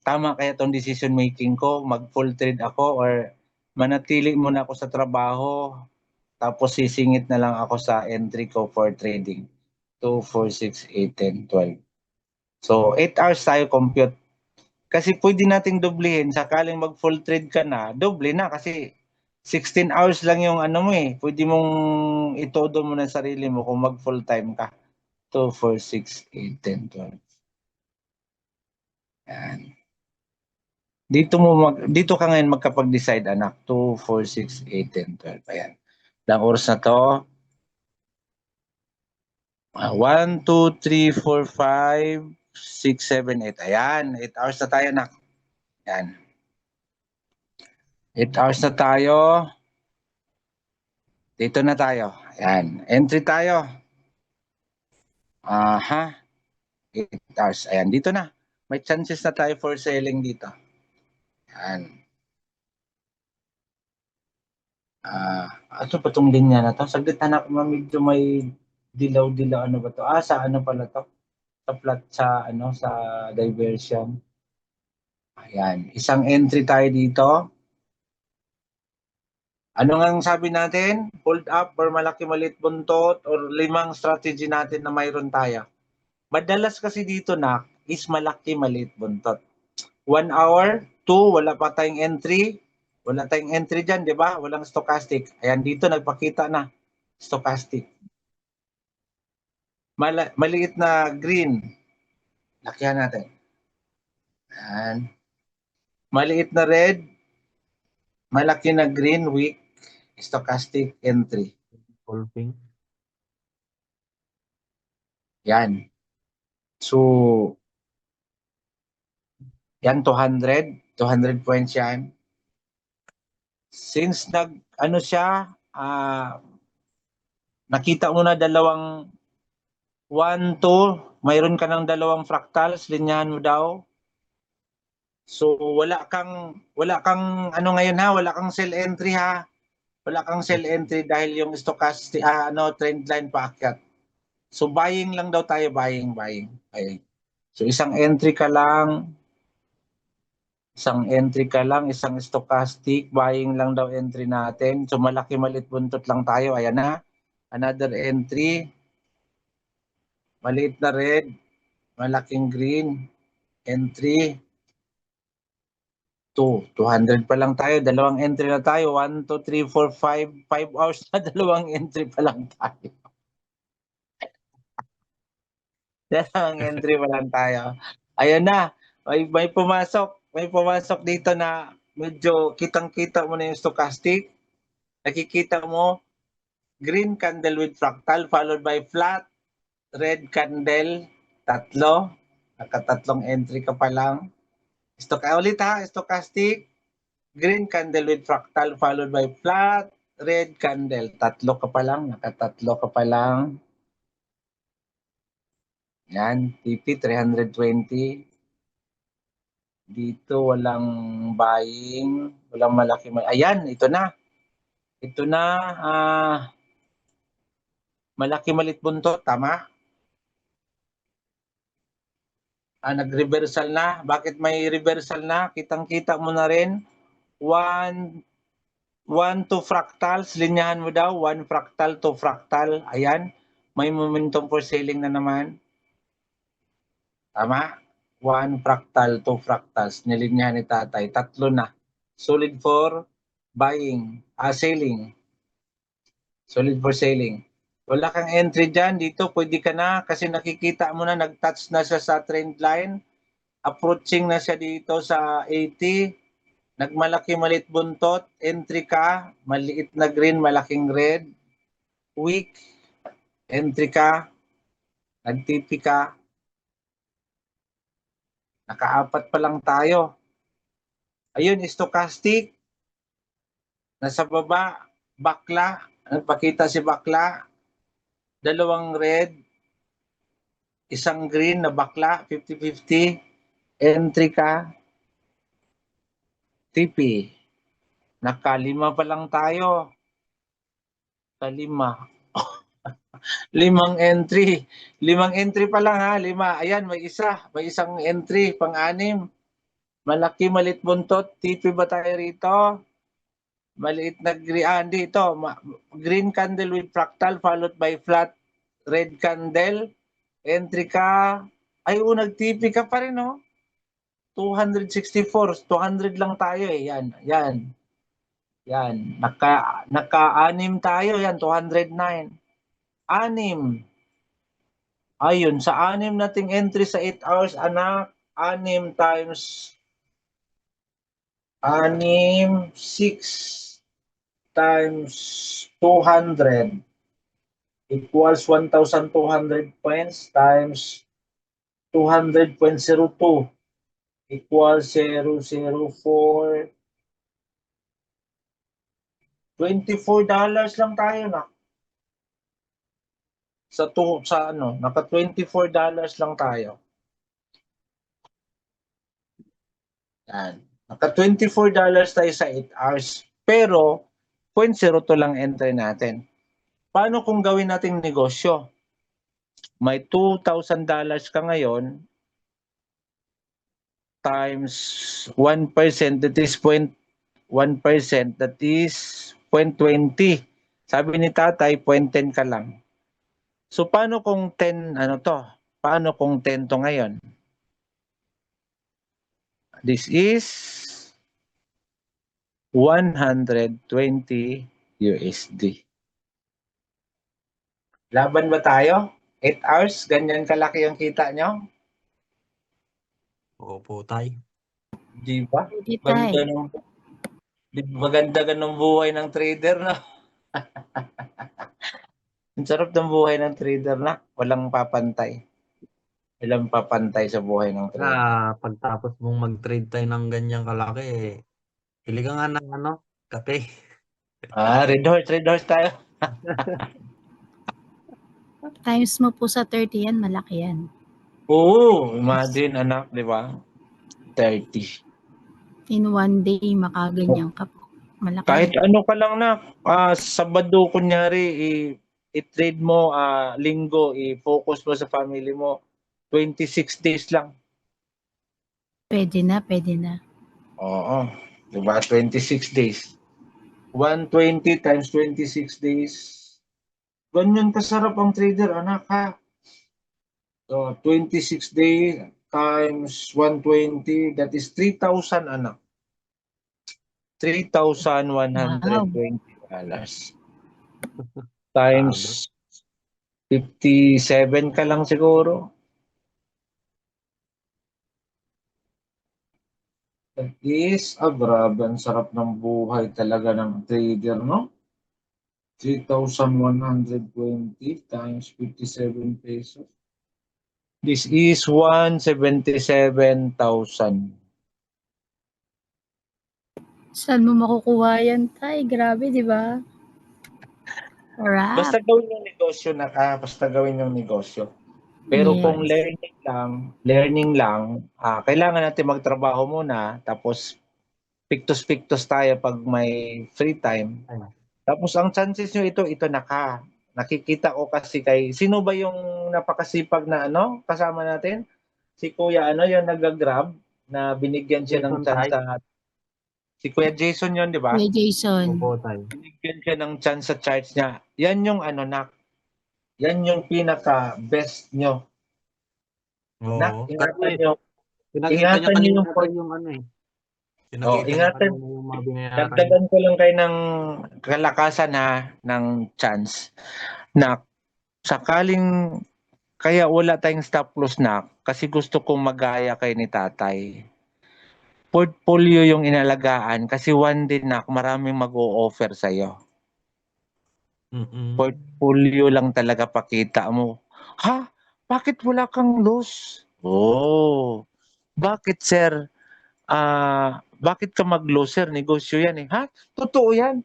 tama kaya tong decision making ko, mag full trade ako or manatili muna ako sa trabaho tapos sisingit na lang ako sa entry ko for trading. 2, 4, 6, 8, 10, 12. So 8 hours tayo compute. Kasi pwede nating doblehin sakaling mag full trade ka na, doble na kasi 16 hours lang yung ano mo eh. Pwede mong itodo mo na sarili mo kung mag full time ka. 2, 4, 6, 8, 10, 12. Yan. Dito ka ngayon magkapag-decide anak. 2, 4, 6, 8, 10, 12. Ayan. Ilang oras na to? 1, 2, 3, 4, 5, 6, 7, 8. Ayan. 8 hours na tayo anak. Ayan. 8 hours na tayo. Dito na tayo. Ayan. Entry tayo. Aha. 8 hours. Ayan. Dito na. May chances na tayo for selling dito. Ayan. Ano pa itong linya na to? Saglit na ako medyo may dilaw-dilaw. Ano ba to? Sa ano pala to? Sa flat sa ano sa diversion. Ayan. Isang entry tayo dito. Ano nga ang sabi natin? Hold up or malaki maliit buntot or 5 strategy natin na mayroon tayo. Madalas kasi dito na is malaki maliit buntot. 1 hour, 2, wala pa tayong entry. Wala tayong entry dyan, di ba? Walang stochastic. Ayan, dito nagpakita na. Stochastic. Maliit na green. Lakihan natin. Ayan. Maliit na red. Malaki na green, weak. Stochastic entry. Golfing. Yan. So, yan 200 points yan. Since ano siya, nakita mo na dalawang 1, 2, mayroon ka ng dalawang fractals, linyahan mo daw. So wala kang ano ngayon ha, wala kang sell entry ha. Wala kang sell entry dahil yung stochastic trend line paakyat. So buying lang daw tayo, buying. So isang entry ka lang, isang stochastic, buying lang daw entry natin. So malaki maliit buntot lang tayo. Ayan na. Another entry. Maliit na red, malaking green, entry. 200 pa lang tayo, dalawang entry na tayo. 1, 2, 3, 4, 5 hours na dalawang entry pa lang tayo. Dalawang entry pa lang tayo. Ayun na, may pumasok dito na medyo kitang-kita mo na yung stochastic. Nakikita mo, green candle with fractal followed by flat, red candle, 3. Nakatatlong entry ka pa lang. Ulit ha, stochastic, green candle with fractal followed by flat, red candle. 3 ka pa lang, nakatatlo ka pa lang. Yan, TP 320. Dito walang buying, walang malaki. Ayan, ito na. Ito na, malaki malit buntot, tama? Nag-reversal na. Bakit may reversal na? Kitang-kita mo na rin. 1, 2 fractals, linyahan mo daw. 1 fractal, 2 fractal. Ayan, may momentum for selling na naman. Tama? 1 fractal, 2 fractals. Nilinyahan ni tatay. 3 na. Solid for buying. Selling. Solid for selling. Wala kang entry dyan. Dito pwede ka na kasi nakikita mo na nag-touch na siya sa trend line. Approaching na siya dito sa 80. Nagmalaki malit buntot. Entry ka. Maliit na green, malaking red. Weak. Entry ka. Nag-TP ka. Naka-4 pa lang tayo. Ayun, stochastic. Nasa baba. Bakla. Nagpakita si bakla. 2 red. 1 green na bakla. 50-50. Entry ka. TP. Nakalima pa lang tayo. Kalima. Limang entry. Limang entry pa lang ha. Lima. Ayan, may isa. May isang entry. Pang-anim. Malaki, malit buntot. TP ba tayo rito? Maliit na green. Dito. Green candle with fractal followed by flat red candle. Entry ka. Ay, nag-TP ka pa rin, no? 264. 200 lang tayo eh. Yan. Yan. Yan. Naka-anim tayo. Yan. 209. Anim. Ayun. Sa anim nating entry sa 8 hours, anak. Anim times 6 times 200 equals 1,200 points times 200.02 equals 004. $24 lang tayo na. Naka $24 lang tayo. Yan. Naka $24 tayo sa 8 hours. Pero 0.02 lang entry natin. Paano kung gawin nating negosyo? May $2,000 ka ngayon times 1%, that is 0.1%, that is 0.20. Sabi ni tatay, 0.10 ka lang. So paano kung 10, Paano kung 10 to ngayon? This is 120 USD. Laban ba tayo? 8 hours? Ganyan kalaki yung kita nyo? Opo, tay. Di ba? Hindi tayo. Maganda ganun buhay ng trader na. Ang sarap ng buhay ng trader na. Walang papantay. Walang papantay sa buhay ng trader. Pagtapos mong mag-trade tayo ng ganyang kalaki, pili ka nga ng kape. Red horse tayo. Times mo po sa 30 yan, malaki yan. Oo, imagine anak, di ba? 30. In one day, makaganyan ka po. Malaki. Kahit ano ka lang na, Sabado kunyari, i-trade mo, linggo, i-focus mo sa family mo, 26 days lang. Pwede na, pwede na. Oo, di ba? 26 days. 120 times 26 days. Ganyan kasarap ang trader, anak ha. So, 26 days times 120, that is 3,000, anak. $3,120. Times 57 ka lang siguro. That is, grabe, ang sarap ng buhay talaga ng trader, no? 3,120 times 57 pesos. This is 177,000. Saan mo makukuha yan, tay? Grabe, di ba? Basta gawin yung negosyo na basta gawin yung negosyo. Pero kung learning lang, kailangan natin magtrabaho muna, tapos pictus-pictus tayo pag may free time. Tapos ang chances nyo ito nakikita ko kasi sino ba yung napakasipag na kasama natin? Si Kuya yung nag-grab na binigyan siya ng chance si Kuya Jason yon, di ba? Kuya Jason. Binigyan siya ng chance sa charts niya. Yan yung yan yung pinaka-best nyo. Oo. Ingatan nyo. Ingatan nyo yung ingatan. Dagdagan ko lang kayo ng kalakasan ng chance. Sakaling kaya wala tayong stop loss kasi gusto kong magaya kay ni tatay. Portfolio yung inalagaan kasi one day maraming mag-o-offer sa'yo. Portfolio lang talaga pakita mo. Ha? Bakit wala kang loss? Bakit sir? Bakit ka mag-loss sir? Negosyo yan eh. Ha? Totoo yan.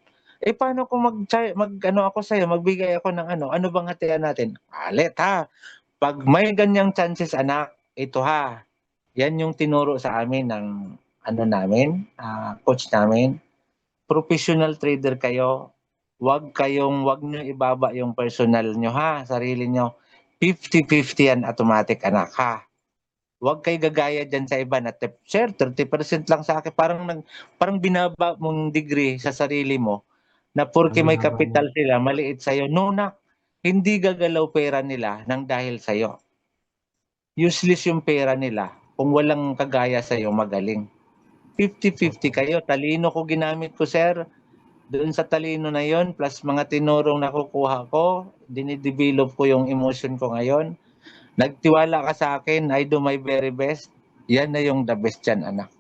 Paano kung ako sa'yo, magbigay ako ng ano bang hatian natin? Alit ha. Pag may ganyang chances anak, ito ha. Yan yung tinuro sa amin ng coach namin. Professional trader kayo. Wag nyo ibaba yung personal nyo ha, sarili nyo. 50-50 yan automatic anak ha. Wag kayo gagaya dyan sa iba na sir, 30% lang sa akin. Parang binaba mong degree sa sarili mo na porke may kapital sila, maliit sa'yo. No na, hindi gagalaw pera nila nang dahil sa'yo. Useless yung pera nila kung walang kagaya sa'yo magaling. 50-50 kayo. Talino ko ginamit ko, sir. Doon sa talino na yon plus mga tinurong nakukuha ko, dinidevelop ko yung emotion ko ngayon. Nagtiwala ka sa akin, I do my very best. Yan na yung the best yan, anak.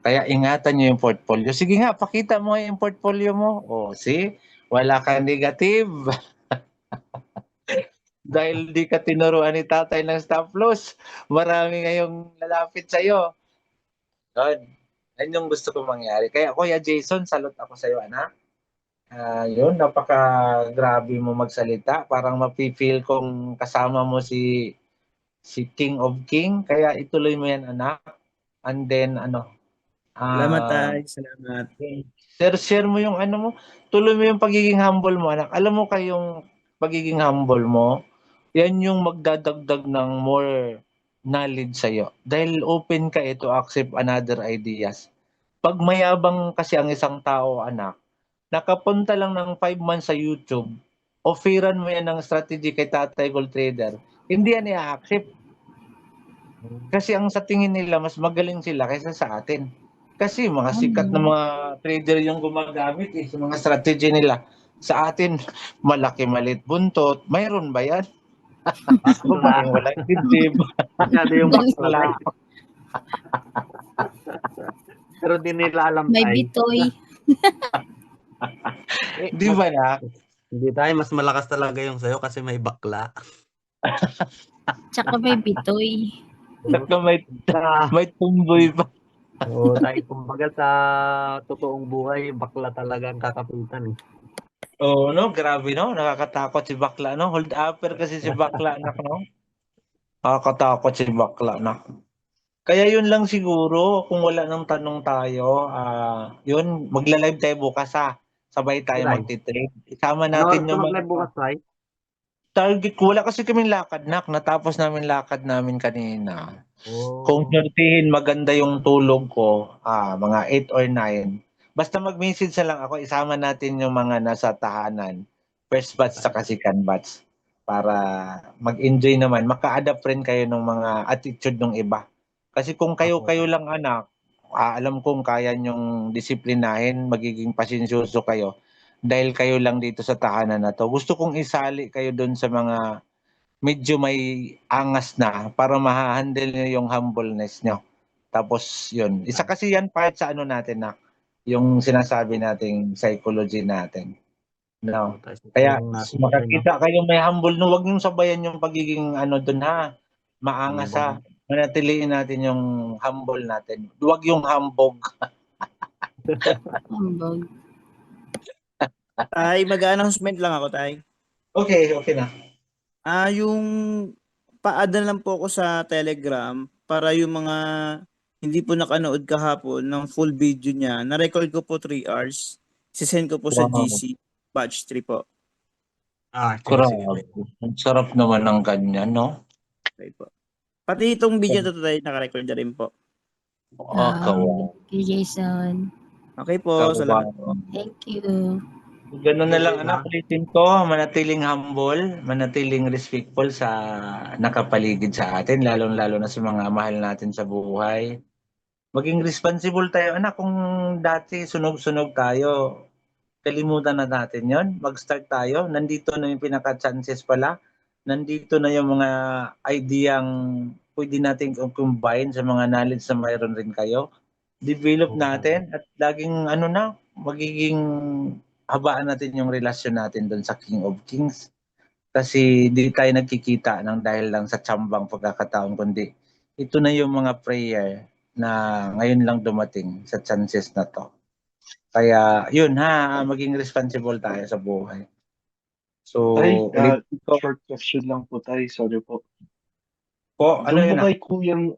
Kaya ingatan nyo yung portfolio. Sige nga, pakita mo yung portfolio mo. O, see? Wala kang negative. Dahil di ka tinuruan ni tatay ng stop loss, marami ngayong lalapit sa'yo. Yun. Yan yung gusto ko mangyari. Kaya Kuya Jason, salute ako sa'yo, anak. Yun, napaka-grabe mo magsalita. Parang mapifeel kong kasama mo si King of King. Kaya ituloy mo yan, anak. And then, Salamat, Tay. Salamat. share mo yung mo. Tuloy mo yung pagiging humble mo, anak. Alam mo kayong pagiging humble mo, yan yung magdadagdag ng more knowledge sa'yo. Dahil open ka to accept another ideas. Pag mayabang kasi ang isang tao, anak, nakapunta lang ng 5 months sa YouTube, offeran mo yan ng strategy kay Tatay Gold Trader, hindi yan i-accept. Kasi ang sa tingin nila, mas magaling sila kaysa sa atin. Kasi mga sikat na mga trader yung gumagamit sa mga strategy nila. Sa atin, malaki malit buntot. Mayroon ba yan? Walang dibdib. Masyado yung bakla. Pero di nila alam May tayo. bitoy. Di ba na? Hindi tayo, mas malakas talaga yung sayo kasi may bakla. Tsaka may bitoy. Saka may tumboy pa. Oo, tayo kumbaga sa totoong buhay, bakla talaga ang kakapitan. Oo, no? Grabe, no? Nakakatakot si bakla, no? Hold upper kasi si bakla, anak, no? Nakakatakot si bakla, anak. Kaya yun lang siguro, kung wala nang tanong tayo, yun, magla-live tayo bukas ha. Sabay tayo Live? magti-trade. Isama natin yung mag-live bukas, tayo? target ko. Wala kasi kaming lakad, nak. Natapos namin lakad namin kanina. Oh. Kung sortihin, maganda yung tulog ko, mga 8 or 9. Basta mag-message na lang ako, isama natin yung mga nasa tahanan. First batch sa second batch. Para mag-enjoy naman. Maka-adapt rin kayo ng mga attitude ng iba. Kasi kung kayo lang anak, alam kong kaya nyong disiplinahin, magiging pasensyoso kayo. Dahil kayo lang dito sa tahanan na to. Gusto kong isali kayo doon sa mga medyo may angas na para ma-handle nyo yung humbleness nyo. Tapos yun. Isa kasi yan part sa natin na yung sinasabi nating psychology natin. No. Kaya makakita kayo may humble, no, wag niyong sabayan yung pagiging doon ha. Maangas ha. Manatiliin natin yung humble natin. Huwag yung hambog. Hambog. Tay, mag-announcement lang ako, Tay. Okay na. Yung pa-add na lang po ako sa Telegram para yung mga hindi po nakanood kahapon ng full video niya. Na-record ko po 3 hours. Sisend ko po sa GC batch 3 po. Grabe. Ang sarap naman ng ganyan, no? Okay po. Pati itong video na ito tayo naka-record na rin po. Kay Jason. Okay po. Salamat. Thank you. Ganun na lang, anak, ulitin ko, manatiling humble, manatiling respectful sa nakapaligid sa atin, lalong-lalo na sa mga mahal natin sa buhay. Maging responsible tayo, anak. Kung dati sunog-sunog tayo, kalimutan na natin yon. Mag-start tayo. Nandito na yung pinaka-chances pala. Nandito na yung mga ideyang pwede natin combine sa mga knowledge na mayroon rin kayo. Develop natin at laging magiging habaan natin yung relasyon natin doon sa King of Kings. Kasi di tayo nagkikita ng dahil lang sa tsambang pagkakataon, kundi ito na yung mga prayer na ngayon lang dumating sa chances na to. Kaya yun maging responsible tayo sa buhay. So, short question lang po tayo. Sorry po. ano yun? Kay Kuyang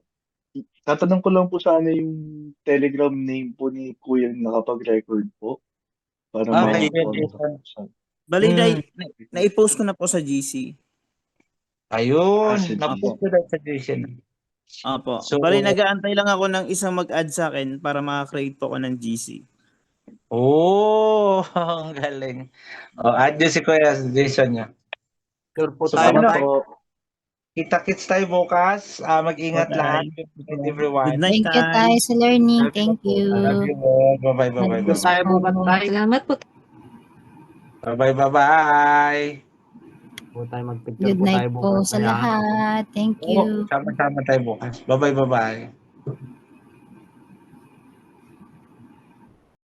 Tatanong ko lang po sana yung Telegram name po ni Kuya na nakapag-record po. Para Okay, ma-follow. Bali, Hmm. na-post ko na po sa GC. Ayun, Sige. na-post ko na sa suggestion. Opo. So- Bali, nag-aantay lang ako ng isang mag-add sa akin para maka-create po ako ng GC. Oh, ang galing. Add nyo si Kuya sa suggestion niya. Sure po So, tayo. ano? po. Kita-kits tayo bukas. Mag-ingat Okay. lahat. Good night, everyone. Good night, Thank you, Tay. Tay, sa learning. Thank I love you. you all. Bye-bye, bye-bye, God bless bye-bye. po. Salamat po. Bye-bye, bye-bye. Po tayo magpicture Good po tayo night po bukas. sa Tay, ah. lahat. Thank Oo, you. sama-sama tayo bukas. Bye-bye, bye-bye.